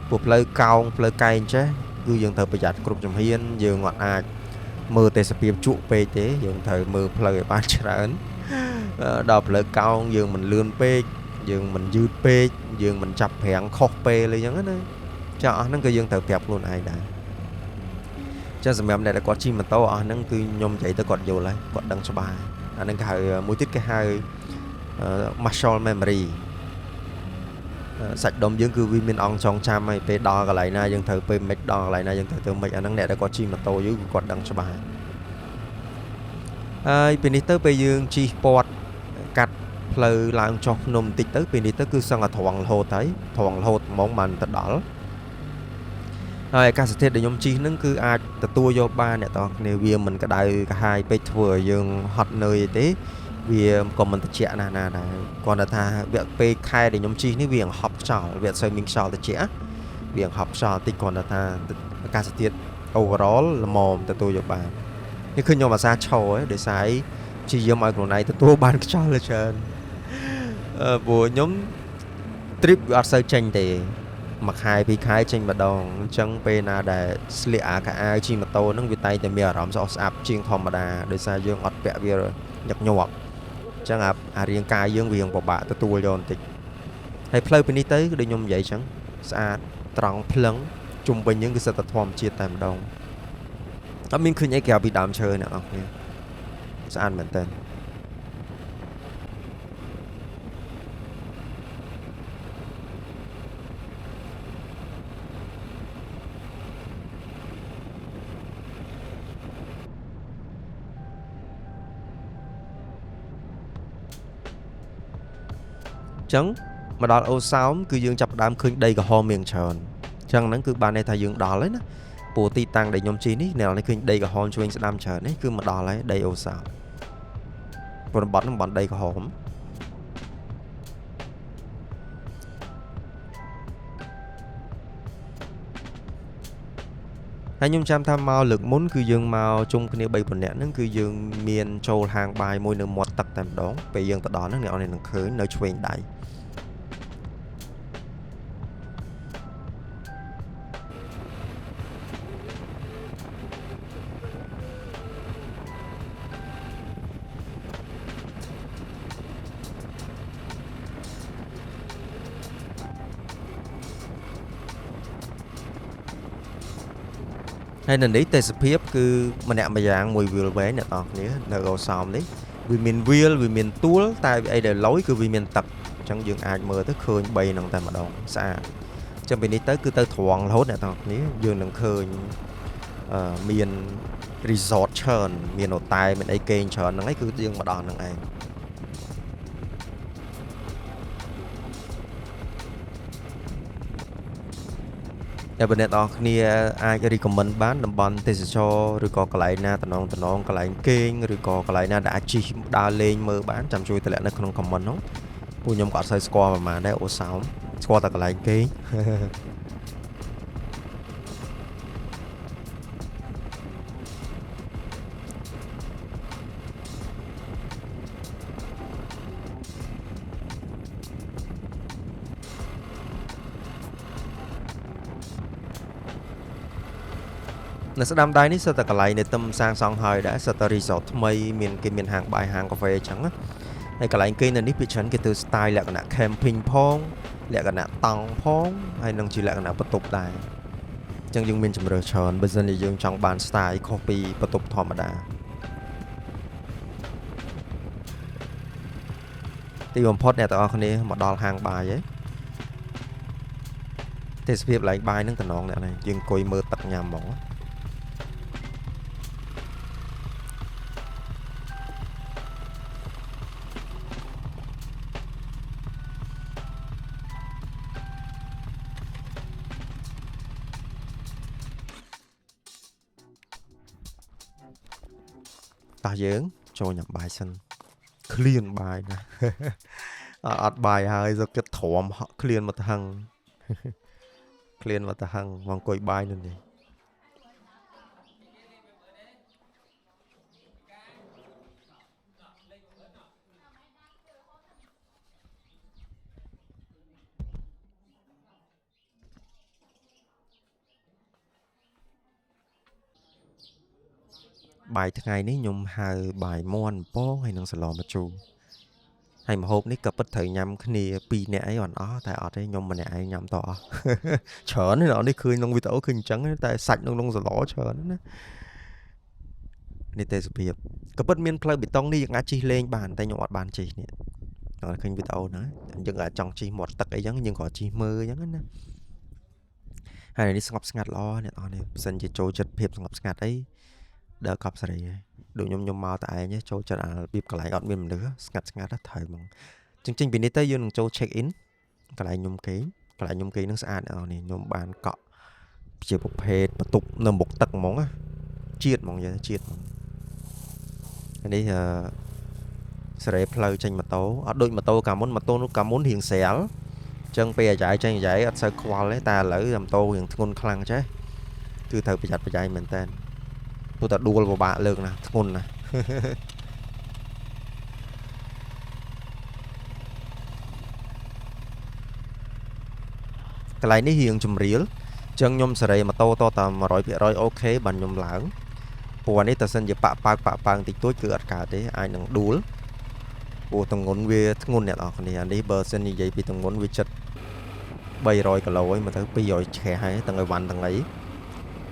A: ព្រោះផ្លូវកោងផ្លូវកែងចេះគឺយើងត្រូវប្រយ័ត្នគ្រប់ជំហានយើងអត់អាចមើលទេសភាពជក់ពេកទេយើងត្រូវមើលផ្លូវឲ្យបានច្រើនដល់ផ្លូវកោងយើងមិនលឿនពេកយើងមិនយឺតពេកយើងមិនចាប់ប្រាំងខុសពេលអីចឹងណាចាអស់ហ្នឹងក៏យើងត្រូវប្រាប់ខ្លួនឯងដែរចឹងសម្រាប់អ្នកដែលគាត់ជិះម៉ូតូអស់ហ្នឹងគឺខ្ញុំនិយាយទៅគាត់យល់ហើយគាត់ដឹងច្បាស់អាហ្នឹងគេហៅមួយទៀតគេហៅ muscle memory សាច់ដុំយើងគឺវាមានអង្គចងចាំហើយពេលដល់កន្លែងណាយើងត្រូវពេលមិនដល់កន្លែងណាយើងត្រូវទៅមិនអាហ្នឹងអ្នកដែលគាត់ជិះម៉ូតូយូរគឺគាត់ដឹងច្បាស់ហើយពេលនេះទៅពេលយើងជិះពាត់កាត់ផ្លូវឡើងចុះភ្នំបន្តិចទៅពេលនេះទៅគឺសឹងតែត្រង់រហូតហើយត្រង់រហូតហ្មងបានទៅដល់ហើយអាកាសធាតុដែលខ្ញុំជិះហ្នឹងគឺអាចទទួលយកបានអ្នកទាំងគ្នាវាមិនក្តៅកាហាយពេកធ្វើឲ្យយើងហត់នឿយទេវាក៏មិនត្រជាក់ណាស់ដែរគាត់ថាវគ្គពេលខែដែលខ្ញុំជិះនេះវាហប់ខ្យល់វាអត់សូវមានខ្យល់ត្រជាក់វាហប់ខ្យល់តិចគាត់ថាអាកាសធាតុ overall ល្មមទទួលយកបាននេះគឺខ្ញុំអាសាឈរដោយសារអីជាយាមឲ្យខ្លួនឯងទទួលបានខ្យល់ច្រើនព្រោះខ្ញុំ trip វាអត់សូវចេញទេមួយខែពីរខែចេញម្ដងអញ្ចឹងពេលណាដែលស្លៀកអាវជិះម៉ូតូហ្នឹងវាតែងតែមានអារម្មណ៍ស្អាប់ជាងធម្មតាដោយសារយើងអត់ពាក់វាញឹកញាប់អញ្ចឹងអារាងកាយយើងវាពិបាកទទួលយកបន្តិចហើយផ្លូវពីនេះទៅគឺដូចខ្ញុំនិយាយអញ្ចឹងស្អាតត្រង់ភ្លឹងជុំវិញយើងគឺសិតតែធម្មជាតិតែម្ដងអត់មានឃើញអីក្រៅពីដើមឈើអ្នកនរគ្នាស្អាតមែនតើចឹងមកដល់អូសោមគឺយើងចាប់ផ្ដើមឃើញដីក្រហមមានច្រើនចឹងហ្នឹងគឺបានន័យថាយើងដល់ហើយណាព្រោះទីតាំងដែលខ្ញុំជិះនេះអ្នកនេះឃើញដីក្រហមឆ្វេងស្ដាំច្រើននេះគឺមកដល់ហើយដីអូសោមព្រោះតំបន់ហ្នឹងតំបន់ដីក្រហមហើយខ្ញុំចាំថាមកលើកមុនគឺយើងមកជុំគ្នា3 4នាក់ហ្នឹងគឺយើងមានចូលហាងបាយមួយនៅមាត់ទឹកតែម្ដងពេលយើងទៅដល់ហ្នឹងអ្នកនរនឹងឃើញនៅឆ្វេងដៃហើយនៅនេះទេសភាពគឺម្នាក់ម្យ៉ាងមួយវាលវែងអ្នកនរគ្នានៅអូសោមនេះវាមានវាលវាមានទួលតែអីដែលលយគឺវាមានទឹកអញ្ចឹងយើងអាចមើលទៅឃើញ3ហ្នឹងតែម្ដងស្អាតអញ្ចឹងពីនេះទៅគឺទៅត្រង់រហូតអ្នកនរគ្នាយើងនឹងឃើញមាន resort ច្រើនមានហូតែលមានអីគេងច្រើនហ្នឹងឯងគឺយើងមកដល់ហ្នឹងឯង តែបើអ្នកនរគ្នាអាច recommend បានតំបន់ទេសចរឬក៏កន្លែងណាតំណងកន្លែងគេងឬក៏កន្លែងណាដែលអាចជិះដើរលេងមើលបានចាំជួយតម្លាក់នៅក្នុង comment នោះពួកខ្ញុំក៏អត់សូវស្គាល់ប្រហែលដែរអូសោមស្គាល់តែកន្លែងគេងនៅស្ដាំដៃនេះសិតតែកន្លែងដែលទំសាងសង់ហើយដែរសិតតែ resort ថ្មីមានគេមានហាងបាយហាងកាហ្វេអញ្ចឹងណាហើយកន្លែងគេងនៅនេះពីច្រើនគេទៅ style លក្ខណៈ camping ផងលក្ខណៈតង់ផងហើយនឹងជាលក្ខណៈបន្ទប់ដែរអញ្ចឹងយើងមានជម្រើសច្រើនបើសិនជាយើងចង់បាន style ខុសពីបន្ទប់ធម្មតាទីបំផុតអ្នកទាំងអស់គ្នាមកដល់ហាងបាយហើយទេសភាពកន្លែងបាយនឹងតំណងអ្នកនេះយើងអង្គុយមើលទឹកញ៉ាំហ្មងតោះយើងចូលញ៉ាំបាយសិនឃ្លានបាយណាអត់បាយហើយសុខចិត្តទ្រាំឃ្លានមកទៅហឹងឃ្លានមកទៅហឹងមកអង្គុយបាយនោះនេះបាយថ្ងៃនេះខ្ញុំហៅបាយមាន់ពងហើយនឹងសឡម្ជូរហើយម្ហូបនេះក៏ពិតត្រូវញ៉ាំគ្នា2នាក់អីអត់អស់តែអត់ទេខ្ញុំម្នាក់ឯងញ៉ាំតអស់ច្រើនណាស់នេះឃើញក្នុងវីដេអូឃើញអញ្ចឹងតែសាច់ក្នុងសឡច្រើនណានេះទេសភាពក៏ពិតមានផ្លូវបេតុងនេះយើងអាចជិះលេងបានតែខ្ញុំអត់បានជិះនេះដល់ឃើញវីដេអូហ្នឹងយើងអាចចង់ជិះមាត់ទឹកអីចឹងយើងក៏ជិះមើលអញ្ចឹងណាហើយនេះស្ងប់ស្ងាត់ល្អអ្នកនរនេះបើសិនជាចូលចិត្តភាពស្ងប់ស្ងាត់អីដើរកប់សេរីហើយដូចខ្ញុំមកតែឯងចូលចិត្តអារបៀបកន្លែងអត់មានមនុស្សស្ងាត់ត្រូវហ្មងចេញពីនេះទៅយើងនឹងចូល check in កន្លែងខ្ញុំគេងនឹងស្អាតអ្នកនរនេះខ្ញុំបានកក់ជាប្រភេទបន្ទប់នៅមុខទឹកហ្មងណាជាតិហ្មងជាតិហ្មងនេះសេរីផ្លូវចេញម៉ូតូអត់ដូចម៉ូតូកាលមុនរៀងស្រាលអញ្ចឹងពេលអាយ៉ៃចេញអាយ៉ៃអត់សូវខ្វល់ទេតែឥឡូវម៉ូតូរៀងធ្ងន់ខ្លាំងចេះគឺត្រូវប្រយ័ត្នប្រយែងមែនតើព្រោះតែដួលពិបាកលើកណាធ្ងន់ណាកន្លែងនេះរៀងជំរាលអញ្ចឹងខ្ញុំសេរីម៉ូតូតតែ 100% អូខេបានខ្ញុំឡើងព្រោះនេះតែសិនជាប៉ាក់ប៉ាងតិចតួចគឺអត់កើតទេអាចនឹងដួលព្រោះទម្ងន់វាធ្ងន់អ្នកនរគ្នានេះបើសិននិយាយពីទម្ងន់វាចិត្ត300 គីឡូហើយមកទៅ200ឆេះហើយទាំងឲ្យវ៉ាន់ទាំងអី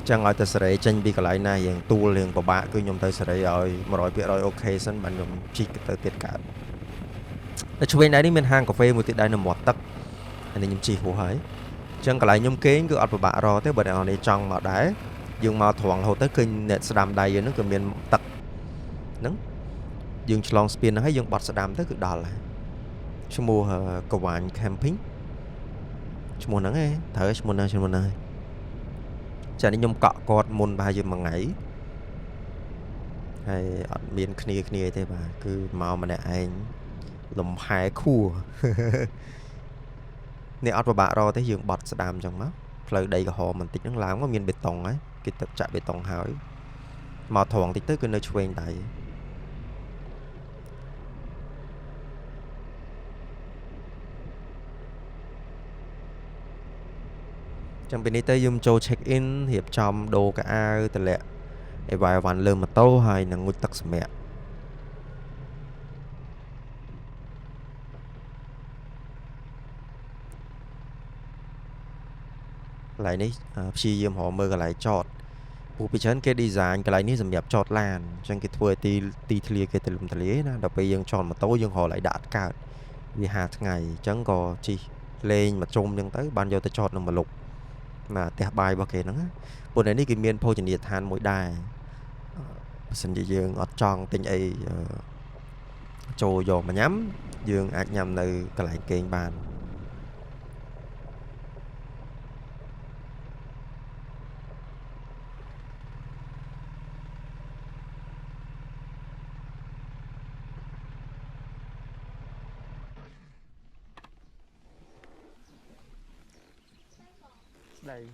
A: ចឹងឲ្យតែសេរីចេញពីកន្លែងណារៀងទូលរៀងពិបាកគឺខ្ញុំទៅសេរីឲ្យ 100% អូខេសិនបានខ្ញុំជីកទៅទៀតកើតនៅឆ្វេងដៃនេះមានហាងកាហ្វេមួយទៀតដែរនៅមាត់ទឹកហើយនេះខ្ញុំជីកហួសហើយចឹងកន្លែងខ្ញុំគេងគឺអត់ពិបាករកទេបើអ្នកនរនេះចង់មកដែរយើងមកត្រង់រហូតទៅឃើញអ្នកស្ដាំដៃយើងហ្នឹងក៏មានទឹកហ្នឹងយើងឆ្លងស្ពានហ្នឹងហើយយើងបត់ស្ដាំទៅគឺដល់ហើយឈ្មោះកវាញ camping ឈ្មោះហ្នឹងឯងត្រូវឈ្មោះហ្នឹងចានេះខ្ញុំកក់គាត់មុនប្រហែលជាមួយថ្ងៃហើយអត់មានគ្នាទេបាទគឺមកម្នាក់ឯងលំហែខួរនេះអត់ពិបាករកទេយើងបត់ស្ដាំអញ្ចឹងមកផ្លូវដីក្រហមបន្តិចហ្នឹងឡើងមកមានបេតុងហើយគេទឹកចាក់បេតុងហើយមកត្រង់តិចទៅគឺនៅឆ្វេងដៃចាំពីនេះទៅយើងចូល check in រៀបចំដូរកៅអៅតម្លាក់អីវ៉ាន់លើម៉ូតូហើយនឹងងូតទឹកសម្រាប់កន្លែងនេះព្យាយាមរកមើលកន្លែងចតព្រោះពីច្រើនគេ design កន្លែងនេះសម្រាប់ចតឡានអញ្ចឹងគេធ្វើឲ្យទីធ្លាគេទលំទលាណាដល់ពេលយើងចតម៉ូតូយើងរកកន្លែងដាក់អត់កើតវា5ថ្ងៃអញ្ចឹងក៏ជីលេងមកជុំអញ្ចឹងទៅបានយកទៅចតនៅម្លុកបាទផ្ទះបាយរបស់គេហ្នឹងព្រោះនៅនេះគេមានភោជនីយដ្ឋានមួយដែរបើសិនជាយើងអត់ចង់ទិញអីចូលយកមកញ៉ាំយើងអាចញ៉ាំនៅកន្លែងគេងបាន đây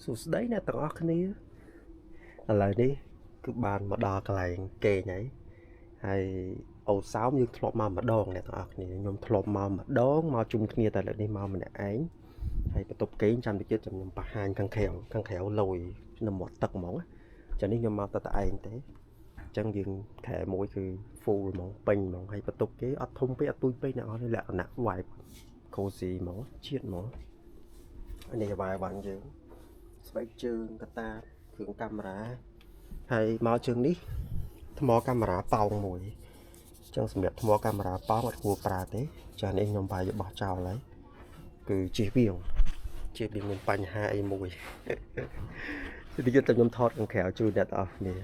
A: sụt đấy nè tao óc ní là đi cứ bàn mà đo cái này kề nhảy hay ổ sáo như thọp mà đòn nè tao óc ní nhom thọp mà đón mà chung kia tại lại đi mà mình ấy hay bắt tục kỹ trăm thì chết trong nhom bạc hàng căng khéo lồi nằm một tật mỏng cho nên nhom mà tao tại anh thế chẳng dừng thẻ mũiคือฟูหมองเป่งหมองให้ประตูเก๋อัดทุ่งไปอัดตุยไปเนี่ยนี่แหละหนักไหวโคสีหมอเชียดหมออันนี้วายวันเยอะสเปคเชิงกระตาเครื่องกล้องราให้มาเชิงนี้ทมอกล้องราเป่าหมวยจังสำเร็จทมอกล้องราเป่าอัดหัวปลาเต้จะนี่ยมไปจะบอกเจ้าเลยคือจีเบียงเป็นปัญหาไอ้มวยที่จะยมทอดกันแขวจูเด็ดออฟนี่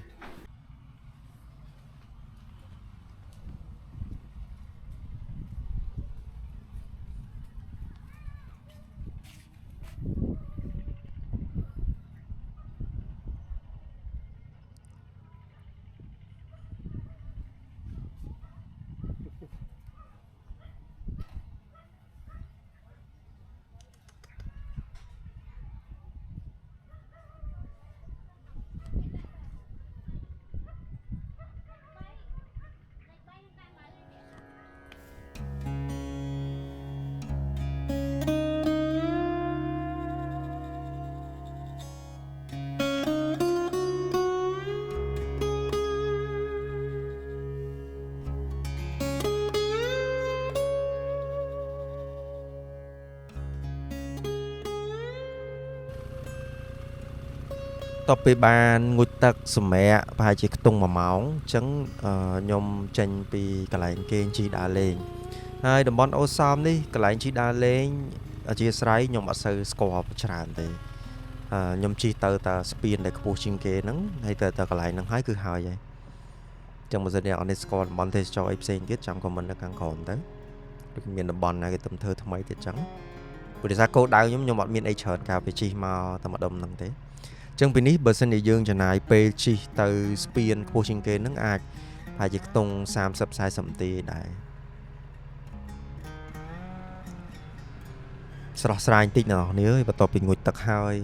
A: ต่อไปบ้านงุดตักสมัยพายจีตรงมาเมาจังยมจันปีกลายเกณฑ์จีดาเลงให้ดมบอลโอซอมนี่กลายจีดาเลงจีสไรยมอัศสกอร์ชราเตยมจีเตอร์ตาสปีนในขบวนชิงเกนังให้เตอร์ตากลายนังหายคือหายจังมันจะเดียวในสกอร์บอลเทสจอยเซนกิจจำคอมมันในกลางก่อนเตอร์มีดบอลในกลุ่มเธอทำไมเตจังบริษัทโคดาวยมบอลมีไอเชิดกาไปจีมาตามดมนังเตจังปีนี้เบอร์เซนยื่นจะนายเปชีเตอร์สเปียนโคชิงเกนนั่งอาจพายจิกตรง30สายสัมตีได้สระสายติดหน่อเนื้อประตอบเป็นงุดตักหาย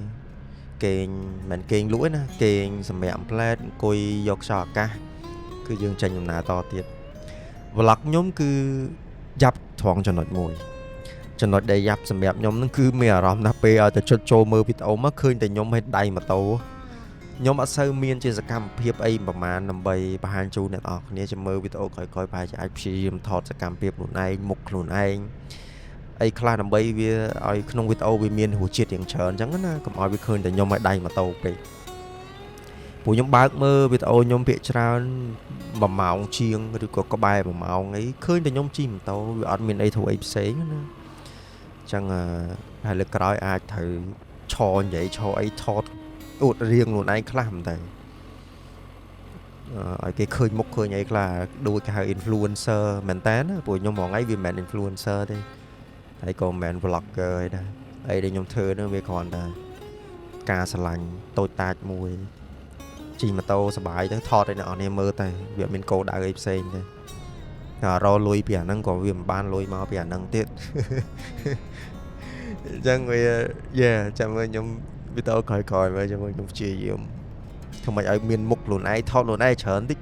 A: เก่งเหมือนเก่งลุ้ยนะเก่งสมัยอัมเพลดกุยยกชอกะคือยื่นจันยมนาต่อเตียบวลักย้มคือยับทองจนหนดมวยจนหนดได้ยับสมัยย้มนั่นคือเมียรำนับไปเอาแต่ชดโจมือพิษเอามาคืนแต่ย้มให้ได้มาโตย้มอัศเมียนเจสกรรมเพียบไอประมาณนำใบประหารจูเนี่ยออกเนี่ยจะมือพิษเอาคอยไปจะไอพีมถอดสกรรมเพียบหนุนไอมุกหนุนไอไอ้คลาดนำใบเวียไอ้ขนมวิตเอาวิเมียนหัวเจียดอย่างเชิญจังนั้นนะก็เอาไปคืนแต่ย้มให้ได้มาโตไปผู้ย้มบากมือวิตเอาย้มเปียชราบ่เมาเชียงหรือก็ใบบ่เมาไงคืนแต่ย้มจิ้มโตวิอัดเมียนไอถั่วไอเสงนะจังให้เลือกร้อยอาจถือชอใหญ่ชอไอ้ทอดอุดเรียงหนุนไอ้คลามแต่ไอ้cái khơi mốc khơi nhảy là đôi cái influencer mình tán á, buổi nhom mong ấy vì mình influencer đi, thấy còn mình vlogger ấy đây, ấy để nhom thưa nữa về còn là cà sả lạnh, tôi tạt mùi, chỉ mà tôi sờ bài tới thọt đây nọ nên mơ tay, việc mình cô đã gây sen đây, rò lùi bìa năng còn việc ban lùi máu bìa năng tiết, chẳng người, yeah, chẳng người nhom biết tôi coi vậy chẳng người nhom chia gì không phải ở miền mục luôn ai thọ luôn ai chởn tích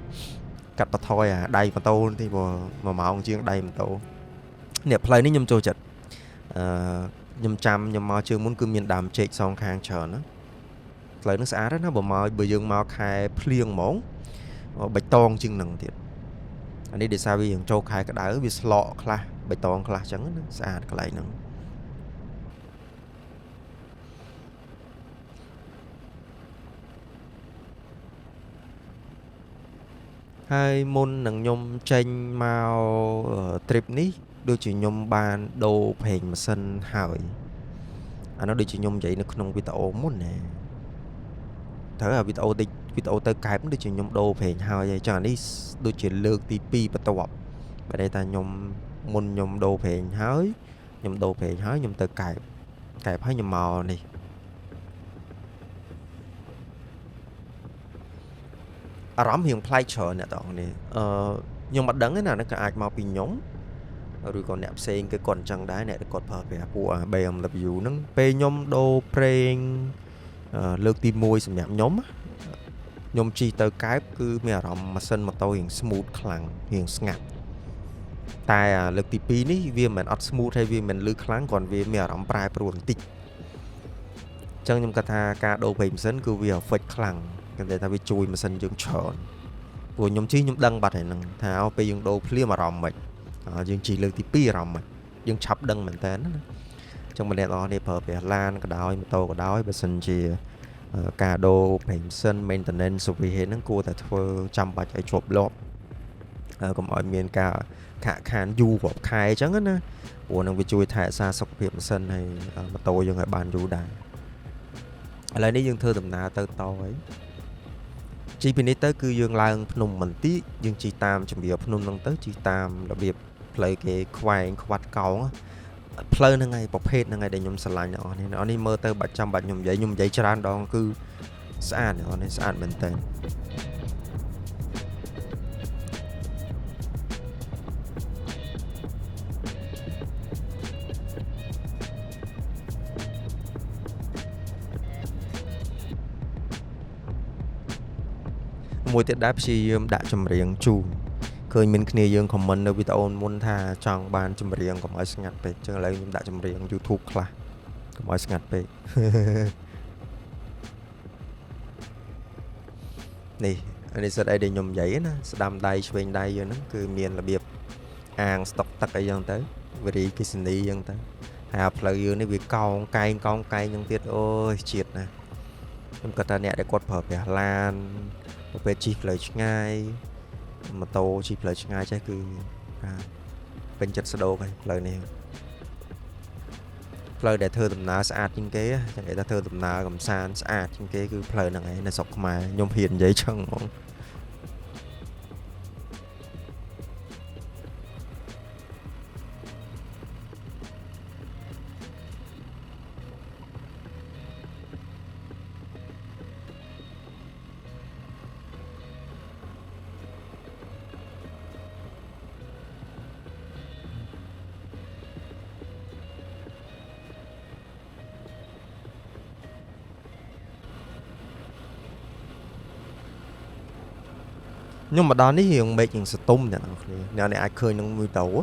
A: cắt tao thôi à đầy mà tô thì mà ông chiên đầy mà tô nè play ní nhom trôi chật ខ្ញុំចាំខ្ញុំមកជើងមុនគឺមានដើមចេកសងខាងច្រើនណាផ្លូវនឹងស្អាតណាស់បើយើងមកខែភ្លៀងហ្មងបៃតងជាងនឹងទៀតអានេះដោយសារវាយើងចូលខែក្តៅវាស្លកខ្លះបៃតងខ្លះចឹងណាស្អាតកន្លែងហ្នឹងហើយមុននឹងខ្ញុំចេញមក trip នេះដូចជាខ្ញុំបានដូរប្រេងម៉ាស៊ីនហើយអានោះដូចជាខ្ញុំនិយាយនៅក្នុងវីដេអូមុនណាត្រូវអាវីដេអូទៅកែបដូចជាខ្ញុំដូរប្រេងហើយអញ្ចឹងអានេះដូចជាលើកទី2បន្ទាប់បើតែខ្ញុំមុនខ្ញុំដូរប្រេងហើយខ្ញុំដូរប្រេងហើយខ្ញុំទៅកែបហើយខ្ញុំមកនេះអារម្មណ៍រៀងប្លែកច្រើនអ្នកទាំងនេះខ្ញុំអត់ដឹងទេណាក៏អាចមកពីខ្ញុំឬក៏អ្នកផ្សេងគឺគាត់អញ្ចឹងដែរអ្នកគាត់ប្រើប្រាស់ពួក BMW ហ្នឹងពេលខ្ញុំដូរប្រេងលើកទី1សម្រាប់ខ្ញុំជិះទៅកែបគឺមានអារម្មណ៍ម៉ាស៊ីនម៉ូតូរៀង smooth ខ្លាំងរៀងស្ងាត់តែលើកទី2នេះវាមិនអត់ smooth ហើយវាមិនលឺខ្លាំងគ្រាន់វាមានអារម្មណ៍ប្រែប្រួលបន្តិចអញ្ចឹងខ្ញុំគាត់ថាការដូរប្រេងម៉ាស៊ីនគឺវា affect ខ្លាំងគេថាវាជួយម៉ាស៊ីនយើងច្រើនព្រោះខ្ញុំជិះខ្ញុំដឹងបាត់ហើយហ្នឹងថាពេលយើងដូរភ្លាមអារម្មណ៍មិនយើងជិះលើកទី2អារម្មណ៍មិនយើងឆាប់ដឹងមែនតើណាអញ្ចឹងបងប្អូននេះប្រើប្រាស់ឡានក៏ដោយម៉ូតូក៏ដោយបើសិនជាការដូរប្រេងម៉ាស៊ីន maintenance service ហ្នឹងគួរតែធ្វើចាំបាច់ឲ្យជាប់លាប់កុំឲ្យមានការខាក់ខានយូររាប់ខែអញ្ចឹងណាព្រោះនឹងវាជួយថែរក្សាសុខភាពម៉ាស៊ីនហើយម៉ូតូយើងឲ្យបានយូរដែរឥឡូវនេះយើងធ្វើដំណើរទៅតហើយជិះពីនេះទៅគឺយើងឡើងភ្នំបន្តិចយើងជិះតាមជំរាលភ្នំហ្នឹងទៅជិះតាមរបៀបផ្លូវគេខ្វែងខ្វាត់កោងផ្លូវហ្នឹងហើយប្រភេទហ្នឹងហើយដែលខ្ញុំស្រឡាញ់អ្នកនេះមើលទៅបាច់ចាំបាច់ខ្ញុំនិយាយច្រើនដងគឺស្អាតអ្នកនេះស្អាតមែនតើមួយទៀតដែរព្យាយាមដាក់ចម្រៀងជូនឃើញមានគ្នាយើង comment នៅវីដេអូមុនថាចង់បានចម្រៀងកុំឲ្យស្ងាត់ពេកអញ្ចឹងឥឡូវខ្ញុំដាក់ចម្រៀង YouTube ខ្លះកុំឲ្យស្ងាត់ពេកនេះសិតអីដែលខ្ញុំនិយាយណាស្ដាំដៃឆ្វេងដៃយើងហ្នឹងគឺមានរបៀបអាងស្តុកទឹកអីចឹងទៅវរីគិសនីចឹងទៅហើយផ្លូវយើងនេះវាកោងកែងចឹងទៀតអូយជាតិណាខ្ញុំគាត់ថាអ្នកដែលគាត់ប្រើប្រាស់ឡានពេលជិះផ្លូវឆ្ងាយម៉ូតូជិះផ្លូវឆ្ងាយចេះគឺពេញចិត្តស្ដោកហើយផ្លូវនេះផ្លូវដែលធ្វើដំណើរស្អាតជាងគេចឹងគេថាធ្វើដំណើរកំសាន្តស្អាតជាងគេគឺផ្លូវហ្នឹងឯងនៅស្រុកខ្មែរខ្ញុំហ៊ាននិយាយចឹងហ្មងខ្ញុំមកដល់នេះរៀងមេឃរៀងសតុំអ្នកនរគ្នាអ្នកនេះអាចឃើញនឹងវីដេអូ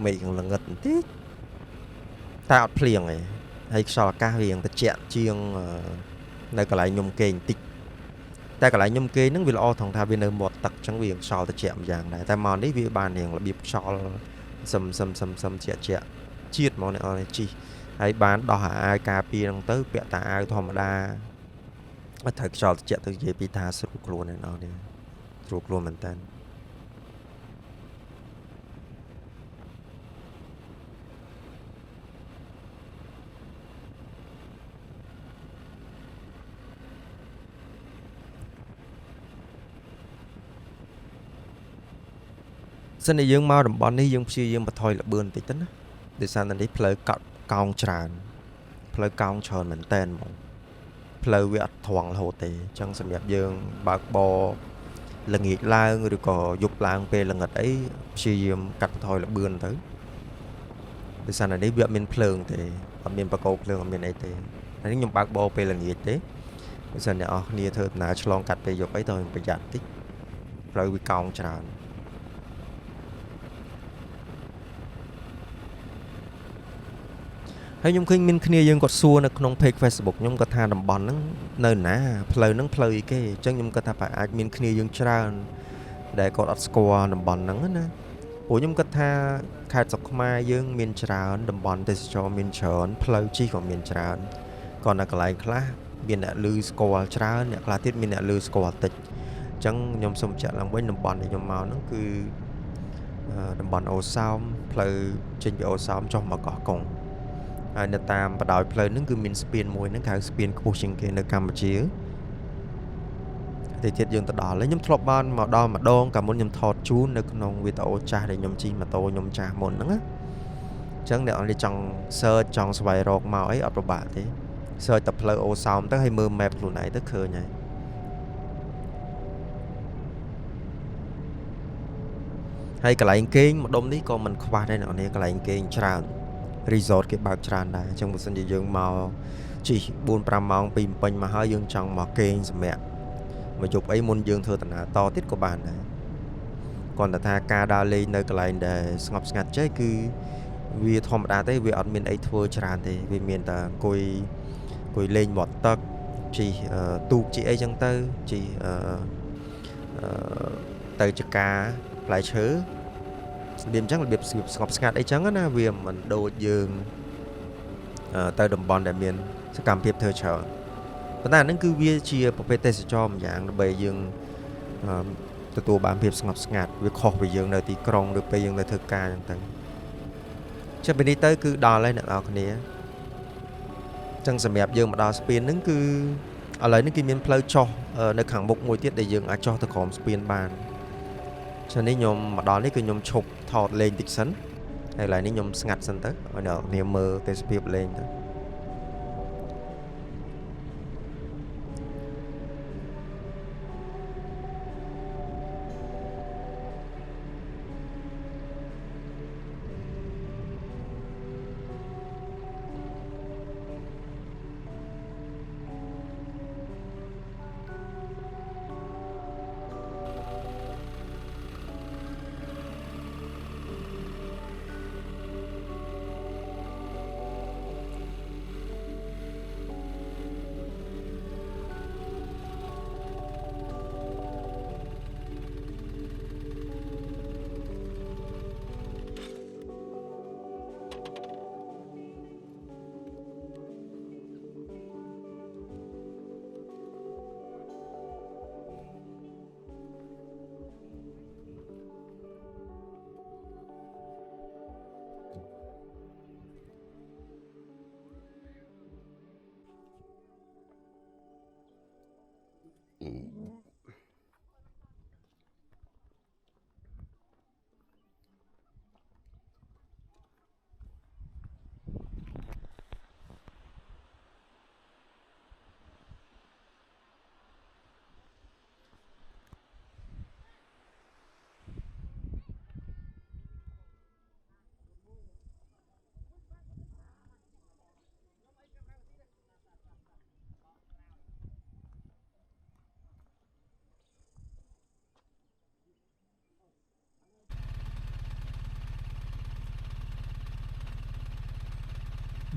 A: មេឃរៀងល្ងឹតបន្តិចតែអត់ភ្លៀងទេហើយខ្យល់អាកាសរៀងត្រជាក់ជាងនៅកន្លែងខ្ញុំគេងបន្តិចតែកន្លែងខ្ញុំគេងហ្នឹងវាល្អត្រង់ថាវានៅមាត់ទឹកអញ្ចឹងវាខ្យល់ត្រជាក់ម្យ៉ាងដែរតែមកនេះវាបានរៀងរបៀបខ្យល់សឹមជាក់ជាតិហ្មងអ្នកនរជិះហើយបានដោះអាវការពារហ្នឹងទៅពាក់តែអាវធម្មតាអត់ត្រូវខ្យល់ត្រជាក់ទៅនិយាយពីថាស្រួលខ្លួនអ្នកនរនេះស្រួលខ្លួនមែនតើសិនតែយើងមកតំបន់នេះយើងព្យាយាមបន្ថយល្បឿនបន្តិចទៅណាដោយសារតែនេះផ្លូវកោងច្រើនផ្លូវកោងច្រើនមែនតើហ្មងផ្លូវវាអត់ត្រង់រហូតទេអញ្ចឹងសម្រាប់យើងបើកបរល្ងាចឡើងឬក៏យប់ឡើងពេលល្ងិតអីព្យាយាមកាត់បន្ថយល្បឿនទៅដោយសារតែនេះវាអត់មានភ្លើងទេអត់មានបកោភ្លើងអត់មានអីទេហើយខ្ញុំបើកបរពេលល្ងាចទេដោយសារអ្នកនរគ្នាធ្វើដំណើរឆ្លងកាត់ពេលយប់អីតើប្រយ័ត្នតិចផ្លូវវាកោងច្រើន ហើយខ្ញុំឃើញមានគ្នាយើងគាត់សួរនៅក្នុង page Facebook ខ្ញុំគាត់ថាតំបន់ហ្នឹងនៅណាផ្លូវហ្នឹងផ្លូវអីគេអញ្ចឹងខ្ញុំគាត់ថាប្រហែលអាចមានគ្នាយើងច្រើនដែលគាត់អត់ស្គាល់តំបន់ហ្នឹងណាព្រោះខ្ញុំគាត់ថាខេត្តស្រុកខ្មែរយើងមានច្រើនតំបន់ទេសចរមានច្រើនផ្លូវជិះក៏មានច្រើនcòn នៅកន្លែងខ្លះមានអ្នកឮស្គាល់ច្រើនអ្នកខ្លះទៀតមានអ្នកឮស្គាល់តិចអញ្ចឹងខ្ញុំសូមបញ្ជាក់ឡើងវិញតំបន់ដែលខ្ញុំមកហ្នឹងគឺតំបន់អូសោមផ្លូវចេញពីអូសោមចុះមកកោះកុងហើយនៅតាមបណ្ដោយផ្លូវហ្នឹងគឺមានស្ពានមួយហ្នឹងគេហៅស្ពានខ្ពស់ជាងគេនៅកម្ពុជាតែទៀតយើងទៅដល់ហើយខ្ញុំធ្លាប់បានមកដល់ម្ដងកាលមុនខ្ញុំថតជូននៅក្នុងវីដេអូចាស់ដែលខ្ញុំជិះម៉ូតូខ្ញុំចាស់មុនហ្នឹងណាអញ្ចឹងអ្នកនរចង់ search ចង់ស្វែងរកមកអីអត់ពិបាកទេ search តែផ្លូវអូសោមទៅហើយមើល map ខ្លួនឯងទៅឃើញហើយកន្លែងគេងម្ដុំនេះក៏មិនខ្វះដែរអ្នកនរកន្លែងគេងច្រើន resort គេបើកច្រើនដែរអញ្ចឹងបើសិនជាយើងមកជិះ 4-5 ម៉ោងពីពេញមកហើយយើងចង់មកគេងសម្រាប់មកយប់អីមុនយើងធ្វើដំណើរតទៀតក៏បានដែរគាត់តែថាការដើរលេងនៅកន្លែងដែលស្ងប់ស្ងាត់ចេះគឺវាធម្មតាទេវាអត់មានអីធ្វើច្រើនទេវាមានតែអង្គុយលេងមាត់ទឹកជិះទូកជិះអីចឹងទៅជិះទៅចកាផ្លែឈើរបៀបអញ្ចឹងរបៀបស្ងប់ស្ងាត់អីចឹងណាវាមិនដូចយើងទៅតំបន់ដែលមានសកម្មភាពធ្វើច្រើនប៉ុន្តែហ្នឹងគឺវាជាប្រភេទទេសចរណ៍មួយយ៉ាងដើម្បីយើងទទួលបានភាពស្ងប់ស្ងាត់វាខុសពីយើងនៅទីក្រុងឬពេលយើងនៅធ្វើការអញ្ចឹងទៅពីនេះទៅគឺដល់ហើយអ្នកនរគ្នាអញ្ចឹងសម្រាប់យើងមកដល់ស្ពានហ្នឹងគឺឥឡូវនេះគេមានផ្លូវចុះនៅខាងមុខមួយទៀតដែលយើងអាចចុះទៅក្រោមស្ពានបានចឹងនេះខ្ញុំមកដល់នេះគឺខ្ញុំឈប់ថតលេងតិចសិនហើយឥឡូវនេះខ្ញុំស្ងាត់សិនទៅឲ្យអ្នកនាងមើលទេសភាពលេងទៅ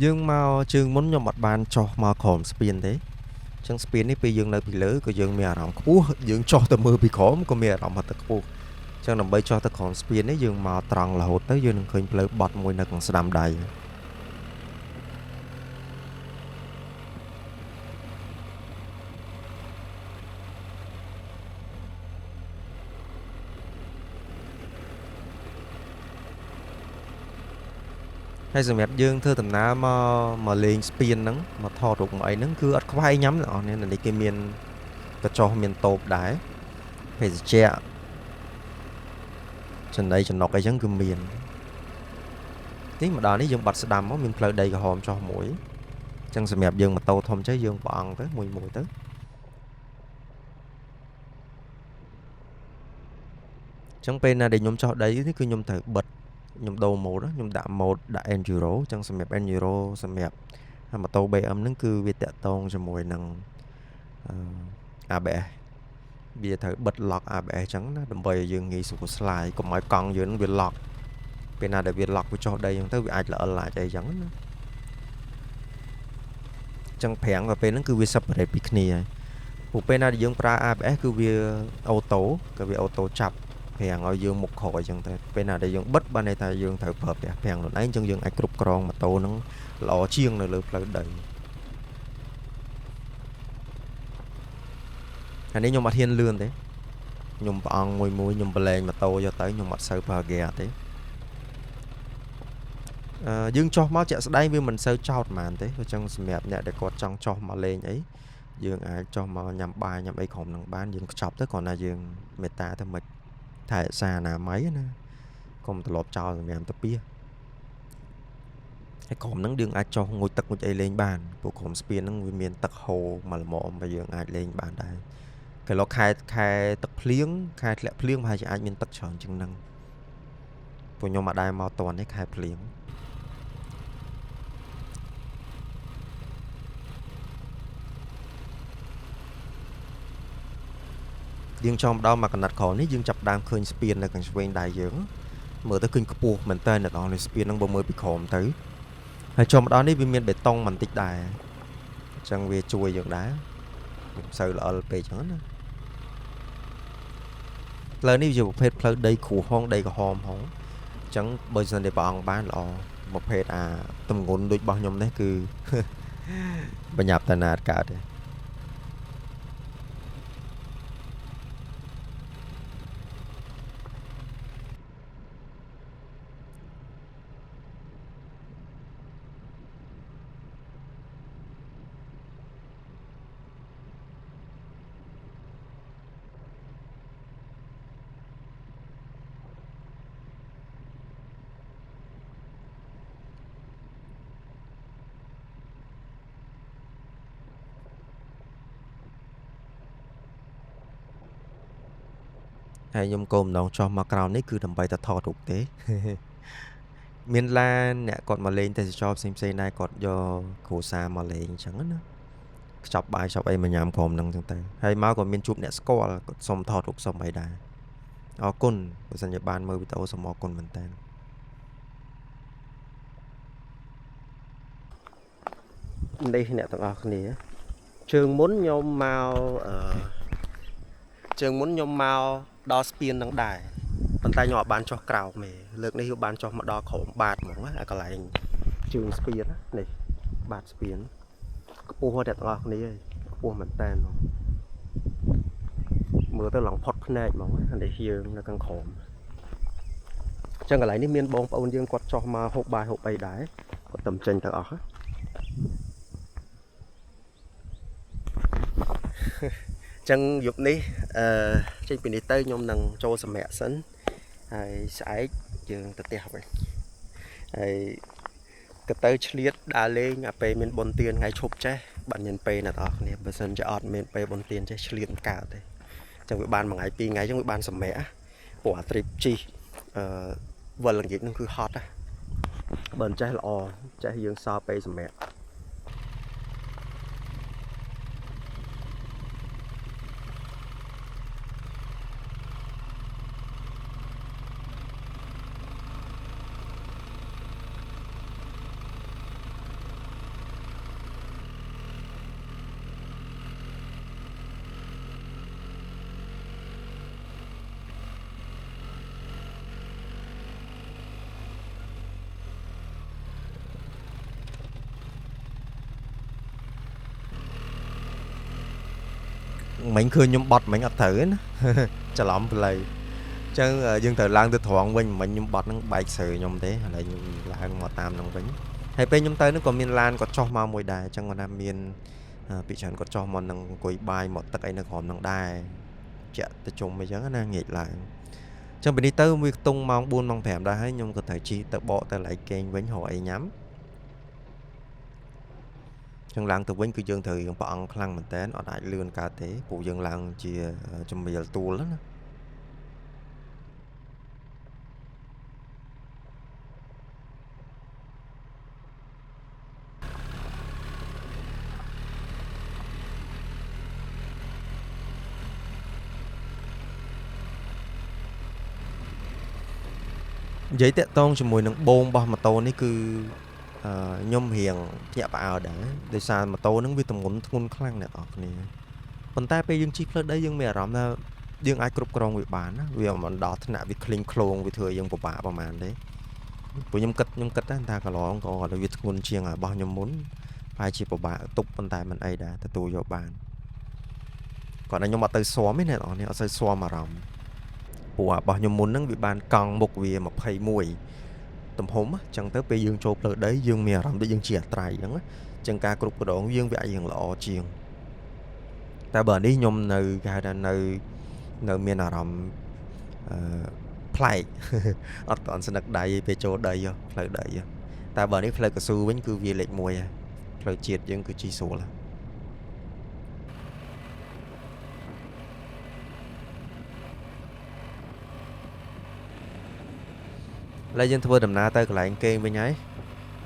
A: យើងមកជើងមុនខ្ញុំអត់បានចុះមកក្រោមស្ពានទេអញ្ចឹងស្ពាននេះពេលយើងនៅពីលើក៏យើងមានអារម្មណ៍ខ្ពស់យើងចុះទៅមើលពីក្រោមក៏មានអារម្មណ៍ថាខ្ពស់អញ្ចឹងដើម្បីចុះទៅក្រោមស្ពាននេះយើងមកត្រង់រហូតទៅយើងនឹងឃើញផ្លូវបត់មួយនៅខាងស្ដាំដៃហើយសម្រាប់យើងធ្វើដំណើរមកលេងស្ពានហ្នឹងមកថតរូបមកអីហ្នឹងគឺអត់ខ្វះអីញ៉ាំទេបងប្អូននេះគេមានកញ្ចុះមានតូបដែរភេសជ្ជៈចំណីចំណុកអីចឹងគឺមាននេះមកដល់នេះយើងបាត់ស្ដាំមកមានផ្លូវដីក្រហមចុះមួយអញ្ចឹងសម្រាប់យើងម៉ូតូធំចេះយើងប្រអងទៅមួយទៅអញ្ចឹងពេលណាដែលខ្ញុំចុះដីនេះគឺខ្ញុំត្រូវបិទខ្ញុំដូរម៉ូដខ្ញុំដាក់ម៉ូដដាក់ Enduro អញ្ចឹងសម្រាប់ Enduro សម្រាប់ម៉ូតូ BM ហ្នឹងគឺវាតាក់ទងជាមួយនឹងABS វាត្រូវបិទ lock ABS អញ្ចឹងណាដើម្បីឲ្យយើងងាយស្រួលស្លាយកុំឲ្យកង់យើងវា lock ពេលណាដែលវា lock វាចុះដីអញ្ចឹងទៅវាអាចល្អិលអាចអីអញ្ចឹងណា ចឹងប្រាំងvàoពេលហ្នឹងគឺវា separate ពីគ្នាពួកពេលណាដែលយើងប្រើ ABS គឺវាអូតូគឺវាអូតូចាប់ប្រាំងឲ្យយើងមុខក្រោយចឹងទៅពេលណាដែលយើងបិទបានន័យថាយើងត្រូវប្រើប្រាស់ប្រាំងខ្លួនឯងចឹងយើងអាចគ្រប់គ្រងម៉ូតូហ្នឹងល្អជាងនៅលើផ្លូវដីអានេះខ្ញុំអត់ហ៊ានលឿនទេខ្ញុំប្រអងមួយខ្ញុំបលែងម៉ូតូយកទៅខ្ញុំអត់សូវប្រើ gear ទេយើងចុះមកជាក់ស្ដែងវាមិនសូវចោតហ្មងទេអញ្ចឹងសម្រាប់អ្នកដែលគាត់ចង់ចុះមកលេងអីយើងអាចចុះមកញ៉ាំបាយញ៉ាំអីក្រុមនឹងបានយើងខ្ចប់ទៅគ្រាន់តែយើងមេត្តាទៅមិនថែរក្សាអនាម័យណាកុំត្រឡប់ចោលសម្រាប់ទៅពីហើយក្រុមហ្នឹងយើងអាចចុះងូតទឹកងូតអីលេងបានពួកក្រុមស្ពានហ្នឹងវាមានទឹកហូរមកល្មមហើយយើងអាចលេងបានដែរគេលោកខែទឹកភ្លៀងខែធ្លាក់ភ្លៀងប្រហែលជាអាចមានទឹកច្រើនជាងហ្នឹងពួកខ្ញុំអត់ដែរមកតន់ទេខែភ្លៀងយើងចង់ម្ដងមកកណាត់ក្រោយនេះយើងចាប់ដើមឃើញស្ពាននៅខាងឆ្វេងដៃយើងមើលទៅឃើញខ្ពស់មែនតើអ្នកនរនេះស្ពានហ្នឹងបើមើលពីក្រោមទៅហើយចុះម្ដងនេះវាមានបេតុងបន្តិចដែរអញ្ចឹងវាជួយយើងដែរមិនសូវល្អលពេកចឹងណាផ្លូវនេះវាជាប្រភេទផ្លូវដីគ្រូហងដីក្រហមហងអញ្ចឹងបើសិនតែព្រះអង្គបានល្អប្រភេទអាទម្ងន់ដូចរបស់ខ្ញុំនេះគឺបញ្ញាប់តាណាតកើតទេហើយខ្ញុំកុំម្ដងចោះមកក្រោមនេះគឺដើម្បីតែថតរូបទេមានឡានអ្នកគាត់មកលេងទេសចរផ្សេងដែរគាត់យកគ្រួសារមកលេងអញ្ចឹងណាខ្ចប់បាយខ្ចប់អីមកញ៉ាំក្រុមហ្នឹងអញ្ចឹងទៅហើយមកក៏មានជួបអ្នកស្គាល់គាត់សុំថតរូបសុំអីដែរអរគុណបើសិនជាបានមើលវីដេអូសូមអរគុណមែនតើនេះអ្នកទាំងអស់គ្នាជើងមុនខ្ញុំមកដល់ស្ពាននឹងដែរប៉ុន្តែខ្ញុំអត់បានចុះក្រោមទេលើកនេះខ្ញុំបានចុះមកដល់ក្រោមបាតហ្មងណាអាកន្លែងជើងស្ពាននេះបាតស្ពានខ្ពស់អ្នកទាំងអស់គ្នាខ្ពស់មែនតើមើលទៅឡងផុតភ្នែកហ្មងនេះយើងនៅខាងក្រោមអញ្ចឹងកន្លែងនេះមានបងប្អូនយើងគាត់ចុះមកហូបបាយហូបអីដែរគាត់ទៅចេញទៅអស់ចឹងយប់នេះចេញពីនេះទៅខ្ញុំនឹងចូលសម្រាកសិនហើយស្អែកយើងទៅផ្ទះវិញហើយក៏ទៅឆ្លៀតដើរលេងអាពេលមានបុណ្យទានថ្ងៃឈប់ចេះបាត់មានពេលអ្នកនរគ្នាបើសិនជាអត់មានពេលបុណ្យទានចេះឆ្លៀតមិនកើតទេចឹងវាបានមួយថ្ងៃពីរថ្ងៃចឹងវាបានសម្រាកព្រោះអាទ្រីបជីវិលល្ងាចហ្នឹងគឺហត់ណាបើមិនចេះល្អចេះយើងសល់ពេលសម្រាកមិញឃើញខ្ញុំបត់មិញអត់ត្រូវណាច្រឡំផ្លូវអញ្ចឹងយើងត្រូវឡើងទៅត្រង់វិញមិញខ្ញុំបត់ហ្នឹងបែកស្រើខ្ញុំទេឥឡូវខ្ញុំឡើងមកតាមហ្នឹងវិញហើយពេលខ្ញុំទៅហ្នឹងក៏មានឡានគាត់ចុះមកមួយដែរអញ្ចឹងគាត់ថាមានពីច្រើនគាត់ចុះមកនឹងអង្គុយបាយមកទឹកអីនៅក្រោមហ្នឹងដែរចាក់ទៅជុំអីចឹងណាងាកឡើងអញ្ចឹងពីនេះទៅវាខ្ទង់ម៉ោង 4 ម៉ោង 5 ដែរហើយខ្ញុំក៏ត្រូវជិះទៅបកទៅកន្លែងគេងវិញរកអីញ៉ាំចឹងឡើងទៅវិញគឺយើងត្រូវយើងប្រអងខ្លាំងមែនតើអត់អាចលឿនកើតទេព្រោះយើងឡើងជាជំរាលទួលណានិយាយតាក់ទងជាមួយនឹងបូមរបស់ម៉ូតូនេះគឺ nhôm hiền nhẹ bảo để sao mà tô nó vì tầm ngôn khăn này ở này còn ta bây dương chi phớt đấy dương mẹ rắm là dương ai cướp con bị bán á vì mà đỏ thân nạ vì clean clone vì thừa dương của bà bà màn đấy của nhôm cất á ta cả lo không có gọi là vì ngôn chiêng à bao nhôm muốn phải chỉ của bà tục bàn tay mình ấy đã ta tù vô bàn còn anh nhôm mà tới xóa mấy này ở này ở xây xóa mà rắm của bao nhôm muốn nó bị bàn còng một vì mà hay mùi tầm hốm chẳng tới bây dương chộp lỡ đấy dương mẹ rắm để dương chìa trai đó chẳng cả cướp của đó dương vậy dương lọ chiêng ta bờ đi nhôm nơi gai ra nơi nơi miền nào làm play ở toàn sân đất đầy về chỗ đầy vô play đầy vô ta bờ đi play cái xu vẫn cứ vì lệch mùi play triệt vẫn cứ chi số là lấy dân thưa đầm na tới cái lại anh kê bên nhái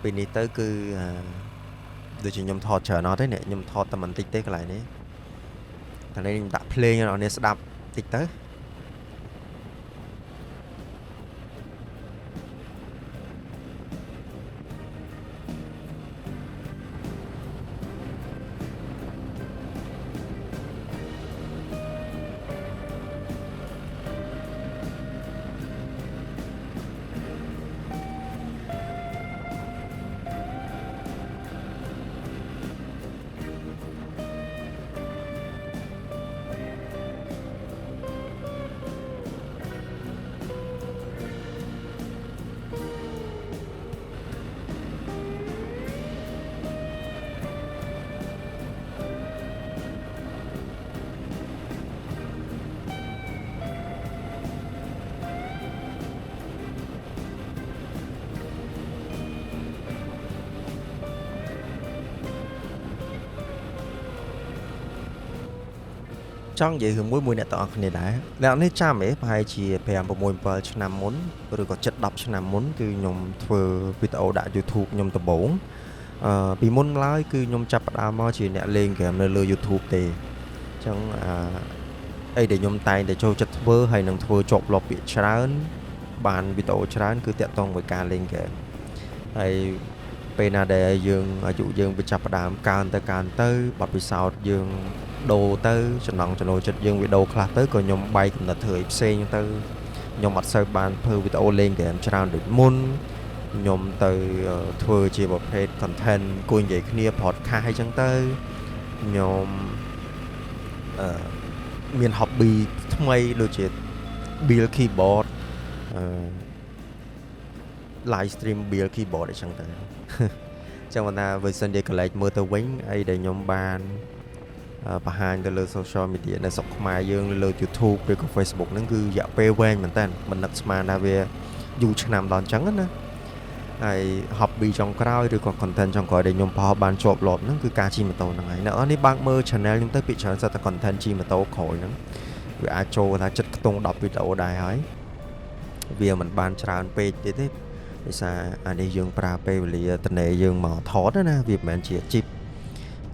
A: vì đi tới cứ được chỉ nhôm thọt chờ nó thế này nhôm thọt tầm mình tích tế cái lại đấy thằng này đặt play cho nó nên sẽ đạp tích tới trong vậy hướng mũi này tao này đãแล้วนี่จ้าเอ๋ไปจีพยายามประมวลเปิดชนะมุนหรือก็จัดดับชนะมุนคือยมเพื่อวิดีโอได้ยูทูบยมตะบงปีมุนไล่คือยมจับดาวมาจีเนี่ยเล่นเกมในเรือยูทูบเตะจังไอเดี๋ยวยมไตเดี๋ยวโชว์จัดเวอร์ให้หนังทัวร์จบหลบปีชนะบานวิดีโอชนะคือเตะตรงกับการเล่นเกมไอเป็นอะไรยังอายุยังไปจับดาวการเตอร์บัดไปสาวยังđồ tới chọn nòng chọn đồ chật dương video class tới còn nhom bay cũng là thời xe như tới nhom mặt sợi bàn phơi video lên để em trao được môn nhom tới thưa chỉ một hệ content cuốn vậy kia podcast hay chẳng tới nhom miền hobby thay đôi chuyện build keyboard livestream build keyboard để chẳng tới trongวันน่ะ version เดียวกันเลยมือตัววิ่งไอ้เดี๋ยวยมบานประหารในโซเชียลมีเดียในสกมาเยอะเลย YouTube หรือก็ Facebook นั่นคืออยากเปย์แวงเหมือนกันมันนักสมานาเวอยู่ชนามตอนจังนะไอ้ฮ็อบบี้จงกล้าหรือก็คอนเทนต์จงก่อยเดี๋ยวยมพอบานจบหลบนั่นคือการชีมาโตนั่งไงเนาะนี่บางเมื่อชาแนลยังต้องปิดช่องแต่คอนเทนต์ชีมาโตขอยนั่งเวลาโชว์ถ้าจัดตรงดอกวิดีโอได้หายเวียมันบานชราญเปย์ที่ที่ไม่ใช่อันนี้ยังปลาเปย์หรือตะเนยยังหมอทอดนะเวียมันเจียจิบ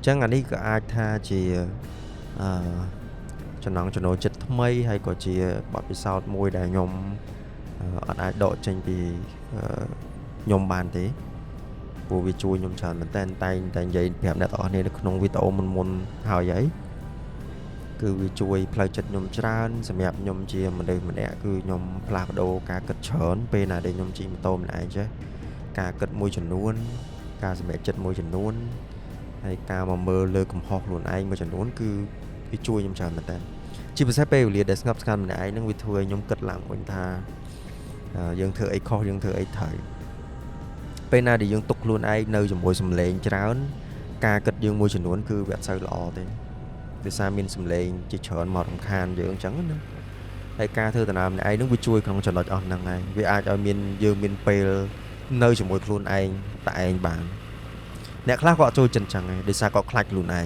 A: chẳng anh ấy có ai tha chỉ cho nó chất mây hay có chỉ bảo vì sao môi đại nhom anh ai độ tranh vì nhom bàn thế vô vì chui nhom tràn mình tay dây đẹp đẹp ở đây nó video mình hào giấy cứ vì chui play chất nhom tràn xem đẹp nhom chia mình đây mình đẹp cứ nhom plak đồ cá cật chớn pe này đây nhom chi mình tôm này chứ cá cật môi trần luôn cá xem đẹp chất môi trần luôn hay cao mà mơ lơ cùng họp luôn anh mà chẳng muốn cứ chui nhom tràn mình chỉ phảiไปเรียนเด็กงับกันไหนนั่งวิทย์ยมกัดหลังคนทายังเธอไอ้คอยังเธอไอ้ถ่ายไปนาดิยังตกluônไอ้เนยจมูกสำเร็จจ้าการกัดยังมวยฉนวนคือแบบใส่หล่อเต็มไปซามินสำเร็จจะเฉินหมอรำคาญยังจังนะไอ้การเธอแต่นามไอ้นั่งวิช่วยของฉันหลอดอ่อนนั่งไงวิอาจเอามินยังมินเปลเนยจมูกluônไอ้แต่ไอ้บางเนี่ยคลาก็ช่วยจังจังไงดิซาก็คลาดluônไอ้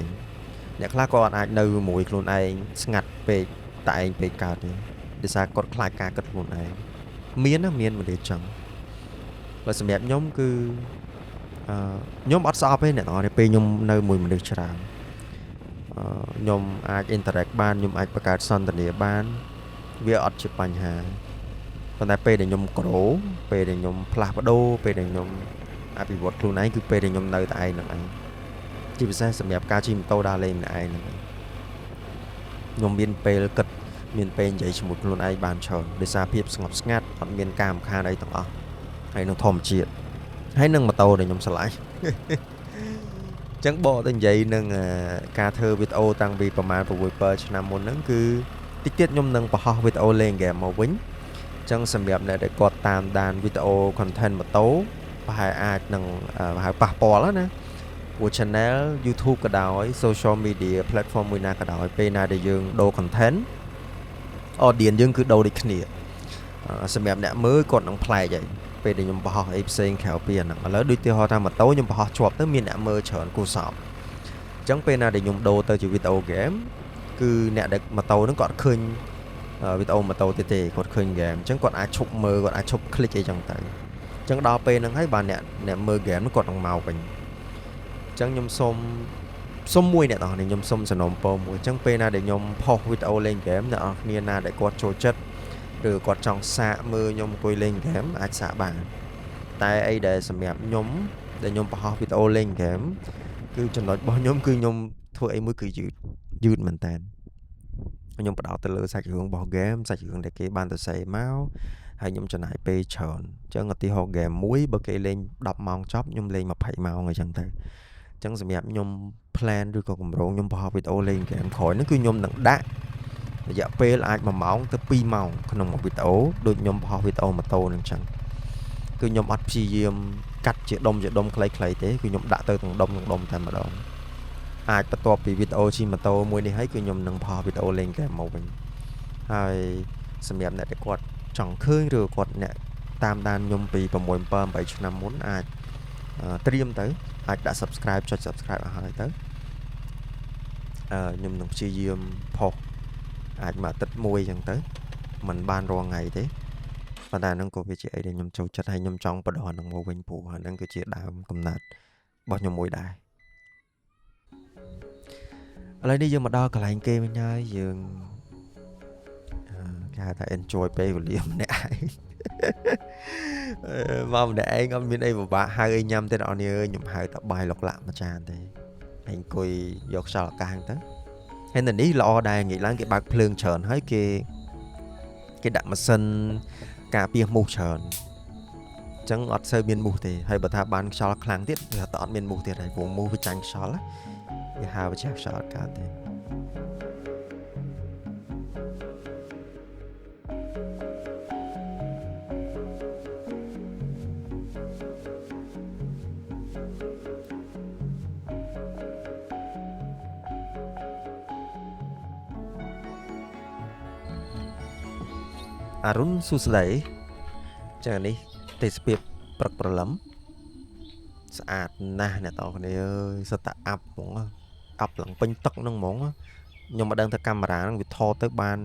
A: เนี่ยคลาก็อาจเนยมวยluônไอ้งัดไปtại anh bị cào thì để sao còn khai cả cất một này miến á miến mà để chẳng và xem đẹp nhóm cứ nhóm bắt sao ấy này nó để pe nhóm nơi mùi mình được chả nhóm ai interact ban nhóm aiประกาศ son tại địa ban việc ở chụp ảnh hà còn tại pe để nhóm cổ pe để nhóm plak đô pe để nhóm អភិវឌ្ឍខ្លួនឯងគឺពេលដែលខ្ញុំនៅតែឯងហ្នឹងឯងជាពិសេសសម្រាប់ការជិះម៉ូតូដើរលេងម្នាក់ឯងហ្នឹងខ្ញុំមានពេលគិតមានពេលនិយាយជាមួយខ្លួនឯងបានច្រើនដោយសារភាពស្ងប់ស្ងាត់អត់មានការរំខានអីទាំងអស់ហើយនឹងធម្មជាតិហើយនឹងម៉ូតូដែលខ្ញុំស្រឡាញ់ចឹងបកទៅនិយាយនឹងការធ្វើវីដេអូតាំងពីប្រហែល6-7ឆ្នាំមុនហ្នឹងគឺតិចទៀតខ្ញុំនឹងបង្ហោះវីដេអូលេងហ្គេមមកវិញចឹងសម្រាប់អ្នកដែលគាត់តាមដានវីដេអូ content ម៉ូតូប្រហែលអាចនឹងប្រហែលប៉ះពាល់ណាព្រោះ channel YouTube ក៏ដោយ social media platform មួយណាក៏ដោយពេលណាដែលយើងដូរ content audience យើងគឺដូរដូចគ្នាសម្រាប់អ្នកមើលគាត់នឹងប្លែកហើយពេលដែលខ្ញុំបង្ហោះអីផ្សេងក្រៅពីអាហ្នឹងឥឡូវដូចទីហោថាម៉ូតូខ្ញុំបង្ហោះជាប់ទៅមានអ្នកមើលច្រើនគួរសមអញ្ចឹងពេលណាដែលខ្ញុំដូរទៅជាវីដេអូហ្គេមគឺអ្នកដែលម៉ូតូហ្នឹងគាត់ឃើញវីដេអូម៉ូតូទេគាត់ឃើញហ្គេមអញ្ចឹងគាត់អាចឈប់មើលគាត់អាចឈប់ click អីចឹងទៅអញ្ចឹងដល់ពេលហ្នឹងហើយបានអ្នកមើលហ្គេមគាត់នឹងមកវិញអញ្ចឹងខ្ញុំសុំមួយអ្នកនរខ្ញុំសុំសំណូមពរមួយអញ្ចឹងពេលណាដែលខ្ញុំផុសវីដេអូលេងហ្គេមអ្នកនរគ្នាណាដែលគាត់ចូលចិត្តឬគាត់ចង់សាកមើលខ្ញុំអង្គុយលេងហ្គេមអាចសាកបានតែអីដែលសម្រាប់ខ្ញុំដែលខ្ញុំបង្ហោះវីដេអូលេងហ្គេមគឺចំណុចរបស់ខ្ញុំគឺខ្ញុំធ្វើអីមួយគឺយឺតមែនតើខ្ញុំបដោតទៅលើសាច់រឿងរបស់ហ្គេមសាច់រឿងដែលគេបានទៅសេមកហើយខ្ញុំចំណាយពេលច្រើនអញ្ចឹងឧទាហរណ៍ហ្គេមមួយបើគេលេង10ម៉ោងចប់ខ្ញុំលេង20ម៉ោងអញ្ចឹងទៅអញ្ចឹងសម្រាប់ខ្ញុំ plan ឬក៏គម្រោងខ្ញុំបង្ហោះវីដេអូលេងហ្គេមក្រោយហ្នឹងគឺខ្ញុំនឹងដាក់រយៈពេលអាច1ម៉ោងទៅ2ម៉ោងក្នុងមួយវីដេអូដូចខ្ញុំបង្ហោះវីដេអូម៉ូតូហ្នឹងអញ្ចឹងគឺខ្ញុំអត់ព្យាយាមកាត់ជាដុំខ្លីៗទេគឺខ្ញុំដាក់ទៅទាំងដុំតែម្ដងអាចបន្ទាប់ពីវីដេអូជិះម៉ូតូមួយនេះហើយគឺខ្ញុំនឹងបង្ហោះវីដេអូលេងហ្គេមមកវិញហើយសម្រាប់អ្នកដែលគាត់ចង់ឃើញឬគាត់អ្នកតាមដានខ្ញុំពី6-7-8ឆ្នាំមុនអាចត្រៀមទៅអាចដាក់ subscribe ចុច subscribe ឲ្យហើយទៅខ្ញុំនឹងព្យាយាមផុសអាចមួយអាទិត្យមួយអញ្ចឹងទៅមិនបានរាល់ថ្ងៃទេប៉ុន្តែហ្នឹងក៏វាជាអីដែលខ្ញុំចូលចិត្តហើយខ្ញុំចង់បដិសេធនឹងមកវិញព្រោះហ្នឹងគឺជាដើមកំណត់របស់ខ្ញុំមួយដែរឥឡូវនេះយើងមកដល់កន្លែងគេវិញហើយយើងគេហៅថា enjoy ពេលវេលាម្នាក់ឯងមកម្នាក់ឯងអត់មានអីពិបាកហៅអីញ៉ាំទេអ្នកនរខ្ញុំហៅតែបាយឡុកឡាក់មួយចានទេហើយអង្គុយយកខ្យល់អាកាសហ្នឹងទៅហើយនៅនេះល្អដែរងាយឡើងគេបើកភ្លើងច្រើនហើយគេដាក់ម៉ាស៊ីនការពារមូសច្រើនអញ្ចឹងអត់សូវមានមូសទេហើយបើថាបានខ្យល់ខ្លាំងទៀតវាអត់មានមូសទៀតហើយព្រោះមូសវាចាញ់ខ្យល់វាហៅវាចាស់ខ្យល់អត់កើតទេអរុនសុស្ដីចឹងនេះទេសភាពព្រឹកព្រលឹមស្អាតណាស់អ្នកនរគ្នាអើយសិតតែអាប់ហ្មងអាប់ឡើងពេញទឹកហ្នឹងហ្មងខ្ញុំមិនដឹងថាកាមេរ៉ាហ្នឹងវាថតទៅបាន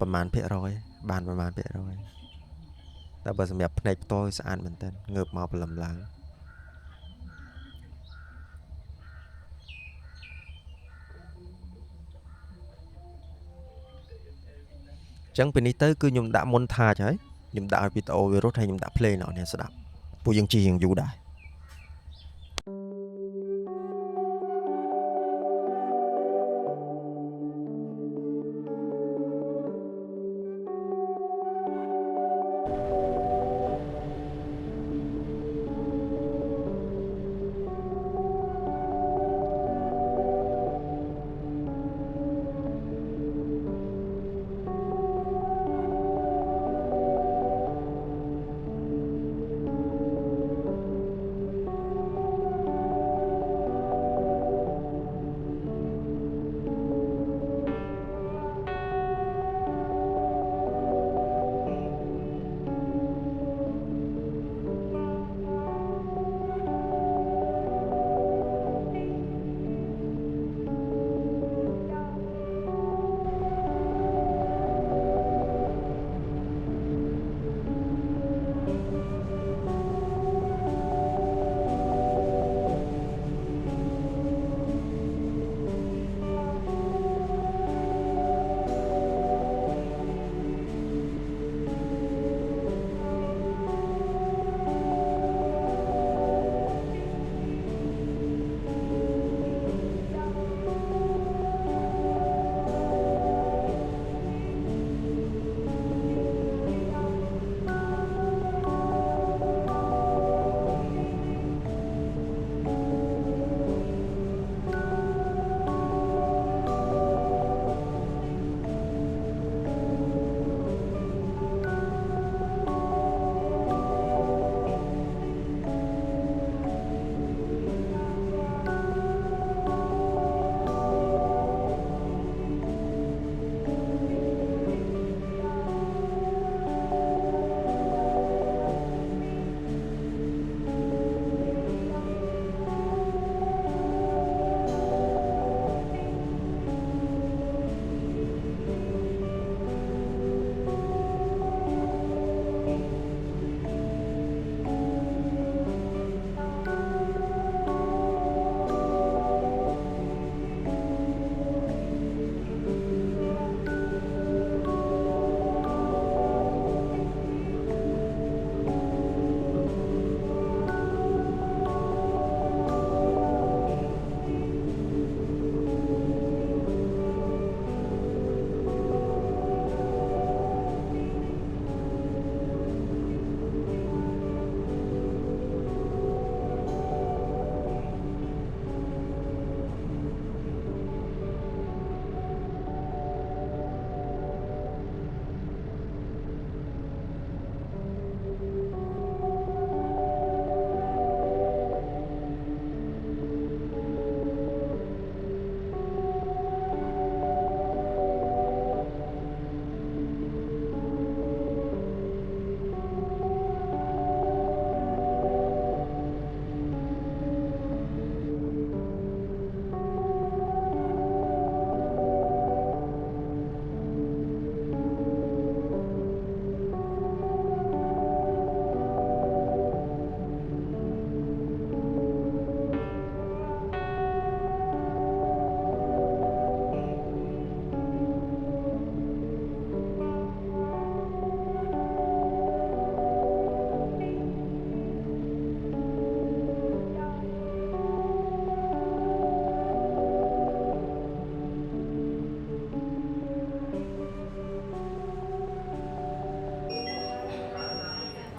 A: ប្រមាណភាគរយបានប្រមាណភាគរយតែបើសម្រាប់ភ្នែកផ្ទាល់ស្អាតមែនតើងើបមកព្រលឹមឡើងចឹងពីនេះទៅគឺខ្ញុំដាក់មុនថាចហើយខ្ញុំដាក់ឲ្យវីដេអូវារត់ហើយខ្ញុំដាក់ play អ្នកស្ដាប់ពួកយើងជិះរៀងយូរដែរ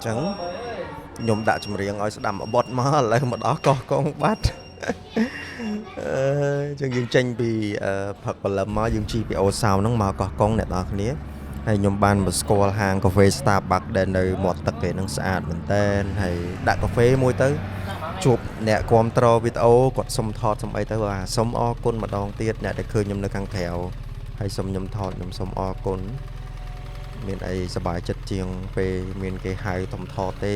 A: ចឹងខ្ញុំដាក់ចម្រៀងឲ្យស្ដាប់មួយបទមកឥឡូវមកដល់កោះកងបាត់ចឹងយើងចេញពីផឹកបលឹមមកយើងជីពីអូសៅហ្នឹងមកកោះកងអ្នកនរគ្នាហើយខ្ញុំបានមកស្គាល់ហាងកាហ្វេ Starbucks ដែលនៅមាត់ទឹកគេហ្នឹងស្អាតមែនតើហើយដាក់កាហ្វេមួយទៅជួបអ្នកគ្រប់គ្រងវីដេអូគាត់សុំថតសុំអីទៅបាទសុំអរគុណម្ដងទៀតអ្នកដែលឃើញខ្ញុំនៅខាងក្រៅហើយសុំខ្ញុំថតខ្ញុំសុំអរគុណមានអីសប្បាយចិត្តជាងពេលមានគេហៅធំថតទេ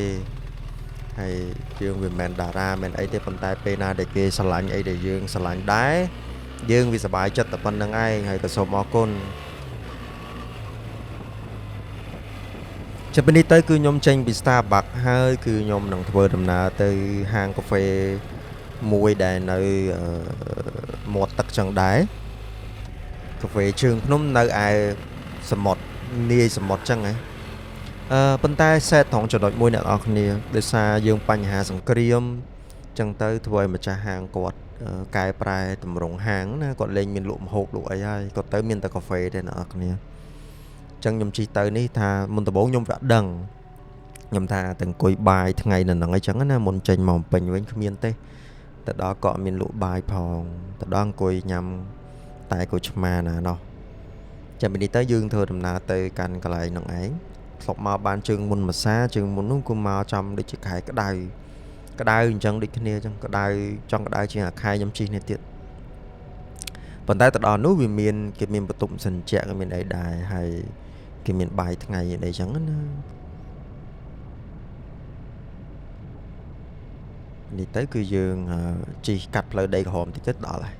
A: ហើយយើងវាមិនមែនតារាមិនអីទេប៉ុន្តែពេលណាដែលគេស្រឡាញ់អីដែលយើងស្រឡាញ់ដែរយើងវាសប្បាយចិត្តតែប៉ុណ្្នឹងឯងហើយក៏សូមអរគុណចាប់ពីនេះទៅគឺខ្ញុំចេញពី Starbucks ហើយគឺខ្ញុំនឹងធ្វើដំណើរទៅហាងកាហ្វេមួយដែលនៅមាត់ទឹកចឹងដែរកាហ្វេជើងភ្នំនៅឯសមុទ្រនាយសមុទ្រចឹងហ៎ប៉ុន្តែសេតត្រង់ចំណុចមួយអ្នកនរគ្នាដោយសារយើងបញ្ហាសង្គ្រាមចឹងទៅធ្វើឲ្យម្ចាស់ហាងគាត់កែប្រែតម្រង់ហាងណាគាត់លេងមានលក់ម្ហូបលក់អីហើយគាត់ទៅមានតែកាហ្វេទេអ្នកនរគ្នាចឹងខ្ញុំជិះទៅនេះថាមុនដំបូងខ្ញុំវាក់ដឹងខ្ញុំថាទៅអង្គុយបាយថ្ងៃនៅហ្នឹងអីចឹងណាមុនចេញមកពេញវិញគ្មានទេទៅដល់ក៏មានលក់បាយផងទៅដល់អង្គុយញ៉ាំតែគូឆ្មាណាណោះចាំពីនេះទៅយើងធ្វើដំណើរទៅកាន់កន្លែងហ្នឹងឯងធ្លាប់មកបានជើងមុនមួយសាជើងមុននោះគឺមកចំដូចជាខែក្តៅអញ្ចឹងដូចគ្នាអញ្ចឹងក្តៅចង់ក្តៅជាងអាខែខ្ញុំជិះនេះទៀតប៉ុន្តែទៅដល់នោះវាមានគេមានបន្ទប់សិនជាក់គេមានអីដែរហើយគេមានបាយថ្ងៃអីចឹងណានេះទៅគឺយើងជិះកាត់ផ្លូវដីក្រហមតិចទៅដល់ហើយ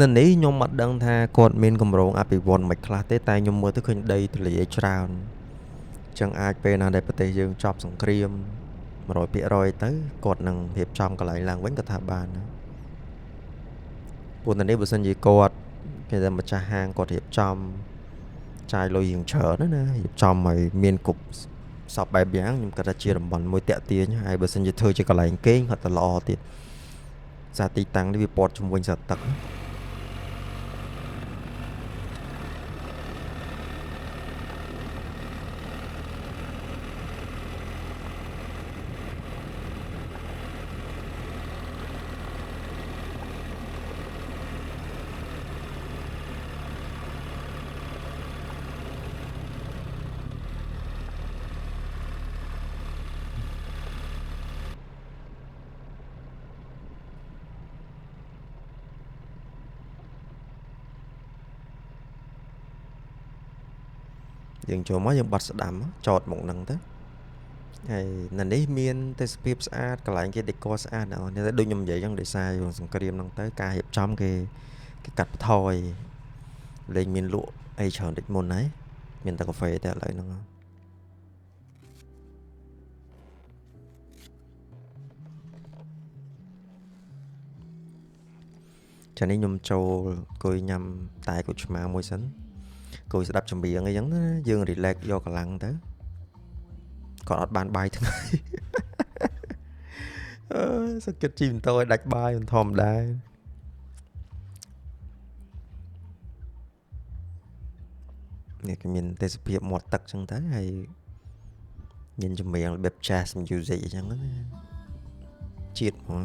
A: នៅនេះខ្ញុំអត់ដឹងថាគាត់មានកម្រងអភិវឌ្ឍន៍មិនខ្លះទេតែខ្ញុំមើលទៅឃើញដីទន្លេច្រើនចឹងអាចពេលណាដែលប្រទេសយើងចប់សង្គ្រាម 100% ទៅគាត់នឹងរៀបចំកន្លែងឡើងវិញក៏ថាបានដែរពួកនេះបើសិនជាគាត់គេថាម្ចាស់ហាងគាត់រៀបចំចាយលុយរៀងច្រើនណារៀបចំឲ្យមានគ្រប់សពបែបយ៉ាងខ្ញុំគិតថាជាតំបន់មួយតាក់ទាញហើយបើសិនជាធ្វើជាកន្លែងគេងគាត់ទៅល្អទៀតសារទីតាំងនេះវាព័ទ្ធជុំវិញសត្វទឹកយើងចូលមកយើងបាត់ស្ដាំចតមកហ្នឹងទៅហើយនៅនេះមានទេសភាពស្អាតកន្លែងគេដេកស្អាតណាស់ដូចខ្ញុំនិយាយចឹងដោយសារសង្គ្រាមហ្នឹងទៅការរៀបចំគេកាត់បន្ថយលេងមានលក់អីច្រើនដូចមុនហើយមានតែកាហ្វេតែឥឡូវហ្នឹងចានេះខ្ញុំចូលអង្គុយញ៉ាំតែគូឆ្មាមួយសិនគួយស្ដាប់ចម្រៀងអីចឹងណាយើង relax យកកម្លាំងទៅគាត់អត់បានបាយថ្ងៃសឹកចិត្តជីម៉ូតូឲ្យដាច់បាយមិនធម្មតានេះគេមានទេសភាពមាត់ទឹកចឹងទៅហើយមានចម្រៀងរបៀប jazz music អញ្ចឹងណាជាតិហ្មង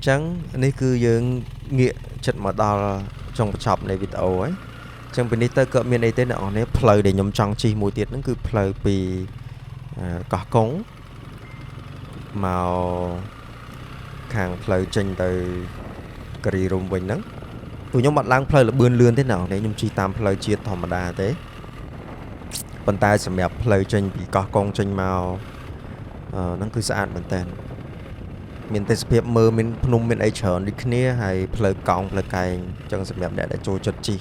A: ចឹងនេះគឺយើងងាកចិត្តមកដល់ចុងបញ្ចប់នៃវីដេអូហើយចឹងពីនេះទៅក៏មានអីទេអ្នកនរនេះផ្លូវដែលខ្ញុំចង់ជិះមួយទៀតហ្នឹងគឺផ្លូវពីកោះកុងមកខាងផ្លូវចេញទៅការីរុំវិញហ្នឹងពួកខ្ញុំអត់ឡើងផ្លូវលបឿនលឿនទេអ្នកនរនេះខ្ញុំជិះតាមផ្លូវជាតិធម្មតាទេប៉ុន្តែសម្រាប់ផ្លូវចេញពីកោះកុងចេញមកហ្នឹងគឺស្អាតមែនតើ មានទេសភាពមើលមានភ្នំមានអីច្រើនដូចគ្នាហើយផ្លូវកង់ផ្លូវកែងអញ្ចឹងសម្រាប់អ្នកដែលចូលចិត្តជិះ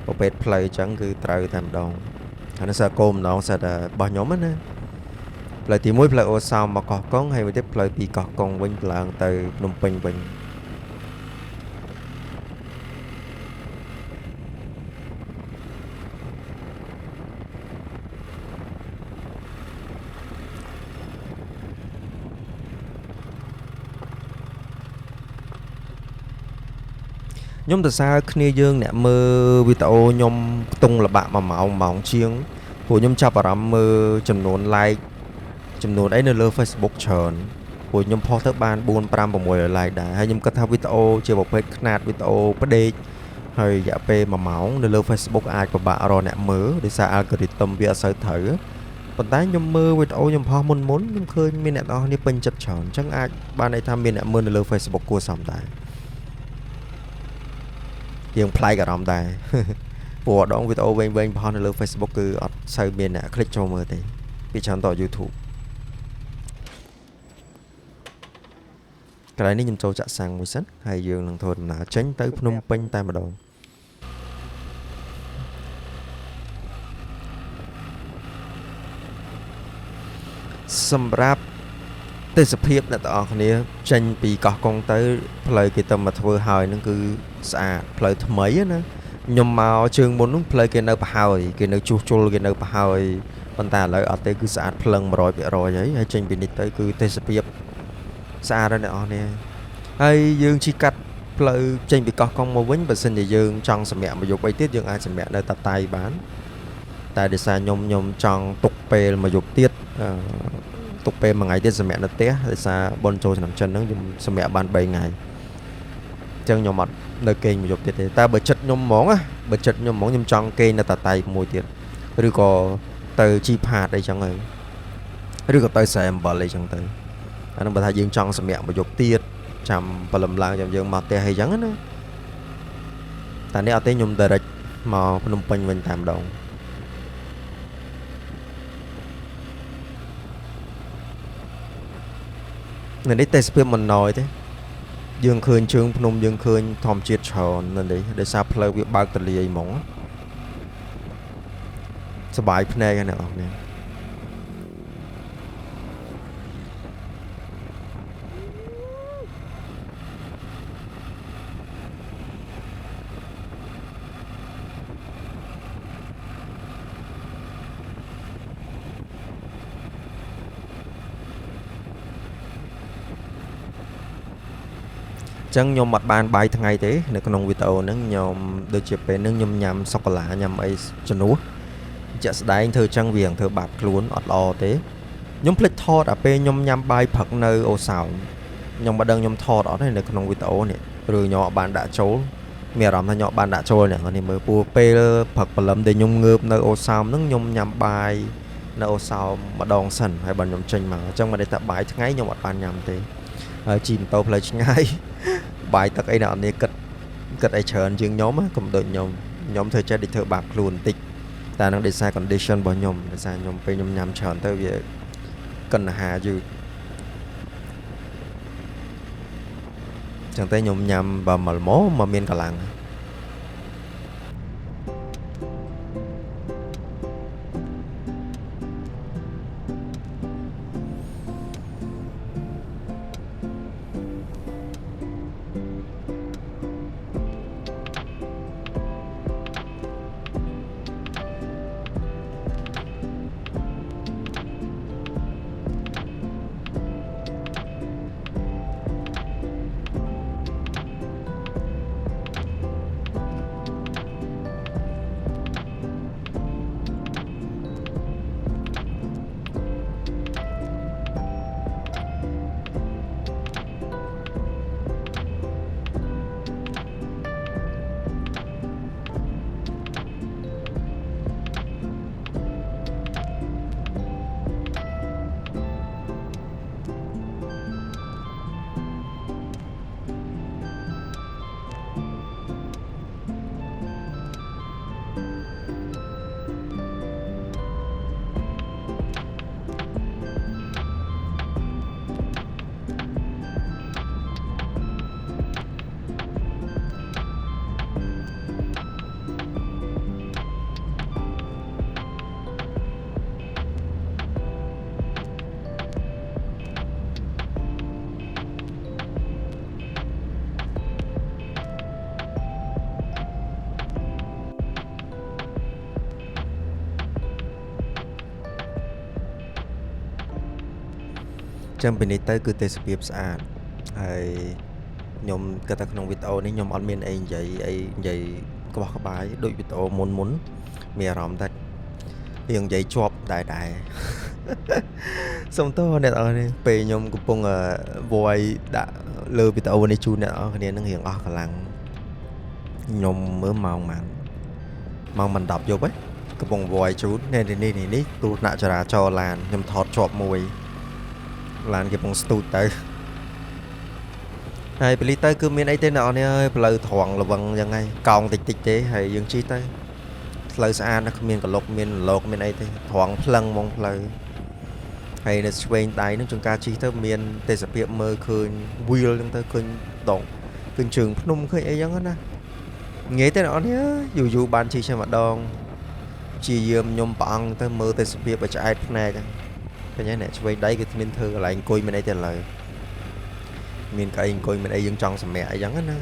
A: ប្រភេទផ្លូវអញ្ចឹងគឺត្រូវតែម្ដងហើយនេះសិតគោម្ដងសិតរបស់ខ្ញុំណាផ្លូវទី1ផ្លូវអូសោមមកកោះកុងហើយមួយទៀតផ្លូវពីកោះកុងវិញឡើងទៅភ្នំពេញវិញខ្ញុំទៅសារគ្នាយើងអ្នកមើលវីដេអូខ្ញុំខ្ទង់លបាក់1ម៉ោងជាងព្រោះខ្ញុំចាប់អារម្មណ៍មើលចំនួន like ចំនួនអីនៅលើ Facebook ច្រើនព្រោះខ្ញុំផុសទៅបាន4 5 6 like ដែរហើយខ្ញុំគិតថាវីដេអូជាប្រភេទខ្នាតវីដេអូផ្ដេកហើយរយៈពេល1ម៉ោងនៅលើ Facebook អាចពិបាករកអ្នកមើលដោយសារ algorithm វាអត់សូវត្រូវប៉ុន្តែខ្ញុំមើលវីដេអូខ្ញុំផុសមុនខ្ញុំឃើញមានអ្នកនរគ្នាពេញចិត្តច្រើនអញ្ចឹងអាចបានន័យថាមានអ្នកមើលនៅលើ Facebook គួរសមដែរយើងប្លែកអារម្មណ៍ដែរព្រោះដងវីដេអូវែងៗផុសនៅលើ Facebook គឺអត់សូវមានអ្នកคลิกចូលមើលទេពីច្រើនត YouTube កន្លែងនេះខ្ញុំចូលចាក់សាំងមួយសិនហើយយើងនឹងធ្វើដំណើរចេញទៅភ្នំពេញតែម្ដងសម្រាប់ទេសភាពអ្នកទាំងអស់គ្នាចេញពីកោះកុងទៅផ្លូវគេទៅមកធ្វើហើយនឹងគឺស្អាតផ្លូវថ្មីណាខ្ញុំមកជើងមុននោះផ្លូវគេនៅប្រហើយគេនៅជួសជុលគេនៅប្រហើយប៉ុន្តែឥឡូវអត់ទេគឺស្អាតភ្លឹង 100% ហើយចេញពីនេះទៅគឺទេសភាពស្អាតណាស់អ្នកនរគ្នាហើយយើងជិះកាត់ផ្លូវចេញពីកោះកុងមកវិញបើសិនជាយើងចង់សម្រាកមួយយប់អីទៀតយើងអាចសម្រាកនៅតាតៃបានតែដោយសារខ្ញុំចង់ទុកពេលមួយយប់ទៀតទុកពេលមួយថ្ងៃទៀតសម្រាកនៅផ្ទះដោយសារបនចូលឆ្នាំចិនហ្នឹងខ្ញុំសម្រាកបាន3ថ្ងៃអញ្ចឹងខ្ញុំអត់នៅគេងមួយយប់ទៀតទេតែបើចិត្តខ្ញុំហ្មងណាបើចិត្តខ្ញុំហ្មងខ្ញុំចង់គេងនៅតាតៃមួយទៀតឬក៏ទៅជីផាតអីចឹងហើយឬក៏ទៅស្រែអំបិលអីចឹងទៅអាហ្នឹងបើថាយើងចង់សម្រាកមួយយប់ទៀតចាំព្រលឹមឡើងចាំយើងមកផ្ទះអីចឹងណាតែនេះអត់ទេខ្ញុំ direct មកភ្នំពេញវិញតែម្ដងនៅនេះទេសភាពមិនណយទេយើងឃើញជើងភ្នំយើងឃើញធម្មជាតិច្រើននៅនេះដោយសារផ្លូវវាបើកទលាយហ្មងសប្បាយភ្នែកណាស់អ្នកនរគ្នាចឹងខ្ញុំអត់បានបាយថ្ងៃទេនៅក្នុងវីដេអូហ្នឹងខ្ញុំដូចជាពេលហ្នឹងខ្ញុំញ៉ាំសូកូឡាញ៉ាំអីជំនួសជាក់ស្ដែងធ្វើចឹងវាធ្វើបាបខ្លួនអត់ល្អទេខ្ញុំភ្លេចថតអាពេលខ្ញុំញ៉ាំបាយផឹកនៅអូសោមខ្ញុំមិនដឹងខ្ញុំថតអត់ទេនៅក្នុងវីដេអូនេះឬខ្ញុំអត់បានដាក់ចូលមានអារម្មណ៍ថាខ្ញុំអត់បានដាក់ចូលអ្នកនេះមើលព្រោះពេលផឹកព្រលឹមដែលខ្ញុំងើបនៅអូសោមហ្នឹងខ្ញុំញ៉ាំបាយនៅអូសោមម្ដងសិនហើយបើខ្ញុំចេញមកអញ្ចឹងមិនได้ថាបាយថ្ងៃខ្ញុំអត់បានញ៉ាំទេហើយជិះម៉ូតូផ្លូវឆ្ងាយបាយទឹកអីអ្នកនរគិតអីច្រើនជាងខ្ញុំកុំដូចខ្ញុំធ្វើចេះដូចធ្វើបាបខ្លួនបន្តិចតែនឹងដោយសារ condition របស់ខ្ញុំដោយសារខ្ញុំពេលខ្ញុំញ៉ាំច្រើនទៅវាកិនអាហារយឺតចឹងតែខ្ញុំញ៉ាំបើមល់មកមានកម្លាំង ចឹងពីនេះទៅគឺទេសភាពស្អាតហើយខ្ញុំគិតថាក្នុងវីដេអូនេះខ្ញុំអត់មានអីនិយាយក្បោះក្បាយដូចវីដេអូមុនមានអារម្មណ៍ថារៀងនិយាយជាប់ដែរសុំទោសអ្នកនរនេះពេលខ្ញុំកំពុងvoice ដាក់លើវីដេអូនេះជូនអ្នកនរគ្នានឹងរៀងអស់កម្លាំងខ្ញុំមើលម៉ោងមិន10យប់ហ៎កំពុង voice ជូននេះទូរណៈចរាចរណ៍ឡានខ្ញុំថតជាប់មួយឡានគេកំពុងស្ទូចទៅហើយពេលទៅគឺមានអីទេអ្នកនរនេះអើយផ្លូវត្រង់ល្វឹងយ៉ាងហ្នឹងកោងតិចទេហើយយើងជិះទៅផ្លូវស្អាតណាស់គ្មានកលុកមានលកមានអីទេត្រង់ផ្លឹងហ្មងផ្លូវហើយនៅឆ្វេងដៃនឹងចង្ការជិះទៅមានទេសភាពមើលឃើញ wheel ហ្នឹងទៅឃើញដងឃើញជើងភ្នំឃើញអីចឹងណាងាយទេអ្នកនរនេះយូរបានជិះតែម្ដងជាយាមខ្ញុំប្រអងទៅមើលទេសភាពឲ្យឆ្អែតភ្នែកហ្នឹងឃើញអ្នកឆ្វេងដៃគឺគ្មានធ្វើកន្លែងអង្គុយមានអីទេឡើយមានកៅអីអង្គុយមានអីយើងចង់សម្រាកអីចឹងណា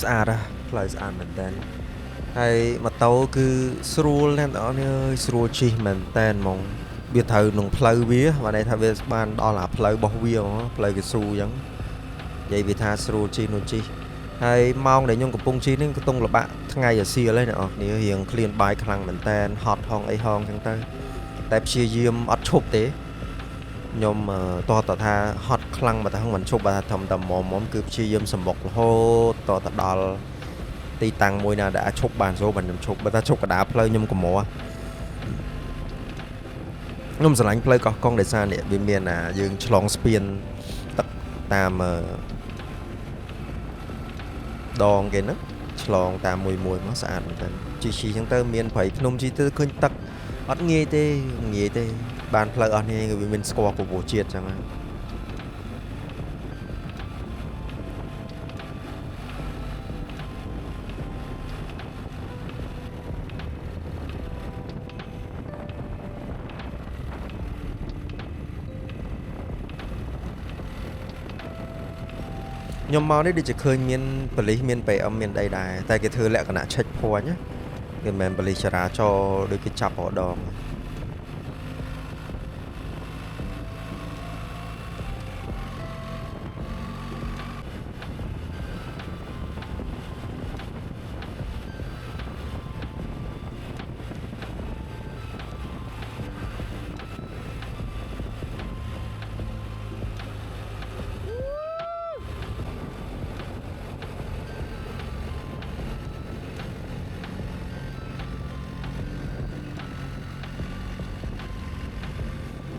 A: ស្អាតហ៎ផ្លូវស្អាតមែនតើហើយម៉ូតូគឺស្រួលណាស់បងប្អូនអើយស្រួលជិះមែនតើហ្មងវាត្រូវនឹងផ្លូវវាបានន័យថាវាបានដល់អាផ្លូវរបស់វាហ្មងផ្លូវកស៊ូអញ្ចឹងនិយាយវាថាស្រួលជិះនោះជិះហើយម៉ោងដែលខ្ញុំកំពុងជិះនេះកំពុងលបាក់ថ្ងៃអាសៀលហ្នឹងអ្នកនរគ្នារៀងឃ្លានបាយខ្លាំងមែនតើហត់ហងអីហងអញ្ចឹងទៅតែព្យាយាមអត់ឈប់ទេខ្ញុំតោះតថាហត់ខ្លាំងបើតែមិនឈប់បើថាធំតែមុំគឺព្យាយាមសម្បុករហូតតទៅដល់ទីតាំងមួយណាដែលអាចឈប់បានស្រួលបើខ្ញុំឈប់បើថាឈប់កណ្ដាលផ្លូវខ្ញុំកម្រខ្ញុំស្រឡាញ់ផ្លូវកោះកុងដោយសារនេះវាមានយើងឆ្លងស្ពានទឹកតាមដងគេហ្នឹងឆ្លងតាមមួយមកស្អាតមែនតើជីចឹងទៅមានព្រៃភ្នំជីទៅឃើញទឹកអត់ងាយទេបានផ្លូវអស់នេះវាមានស្គាល់ពពោះជាតិចឹងណាខ្ញុំមកនេះដូចជាឃើញមានប៉ូលីសមាន PM មានអីដែរតែគេធ្វើលក្ខណៈ check point ណាគេមិនមែនប៉ូលីសចរាចរណ៍ដូចគេចាប់រដង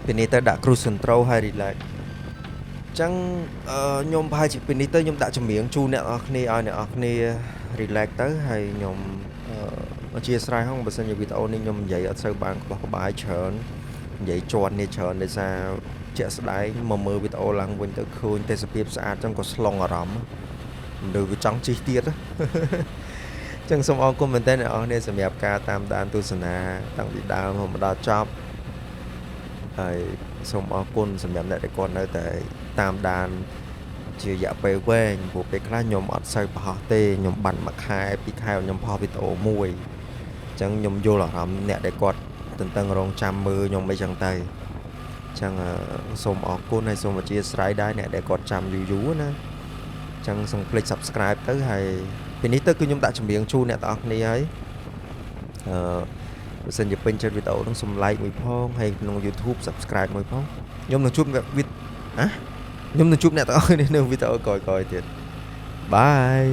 A: ពីនេះទៅដាក់ cruise control ហើយ relax ចឹងខ្ញុំប្រហែលជាពីនេះទៅខ្ញុំដាក់ចម្រៀងជូនអ្នកនរគ្នាឲ្យអ្នកនរគ្នា relax ទៅហើយខ្ញុំអធិស្ឋានហងបើសិនជាវីដេអូនេះខ្ញុំនិយាយអត់សូវបានក្បោះក្បាយច្រើននិយាយជាន់នេះច្រើនដោយសារជាក់ស្ដែងមកមើលវីដេអូឡើងវិញទៅឃើញទេសភាពស្អាតចឹងក៏ស្លងអារម្មណ៍មនុស្សវាចង់ជិះទៀតចឹងសូមអរគុណមែនទែនអ្នកនរគ្នាសម្រាប់ការតាមដានទស្សនាតាំងពីដើមមកដល់ចប់ហើយសូមអរគុណសម្រាប់អ្នកដែលគាត់នៅតែតាមដាន ជារយៈពេលវែងព្រោះពេលខ្លះខ្ញុំអត់សូវប្រហោះទេខ្ញុំបានមួយខែ2ខែខ្ញុំផុសវីដេអូមួយអញ្ចឹងខ្ញុំយល់អារម្មណ៍អ្នកដែលគាត់ទន្ទឹងរង់ចាំមើលខ្ញុំអីចឹងទៅអញ្ចឹងសូមអរគុណហើយសូមអធិស្ឋានដែរអ្នកដែលគាត់ចាំយូរណាអញ្ចឹងសូមคลิก subscribe ទៅហើយពីនេះទៅគឺខ្ញុំដាក់ចម្រៀងជូនអ្នកទាំងអស់គ្នាហើយបើសិនជាពេញចិត្តវីដេអូហ្នឹងសូម like មួយផងហើយក្នុង YouTube subscribe មួយផងខ្ញុំនឹងជួបអ្នកខ្ញុំនឹងជួបអ្នកទាំងអស់គ្នានៅវីដេអូក្រោយៗទៀតបាយ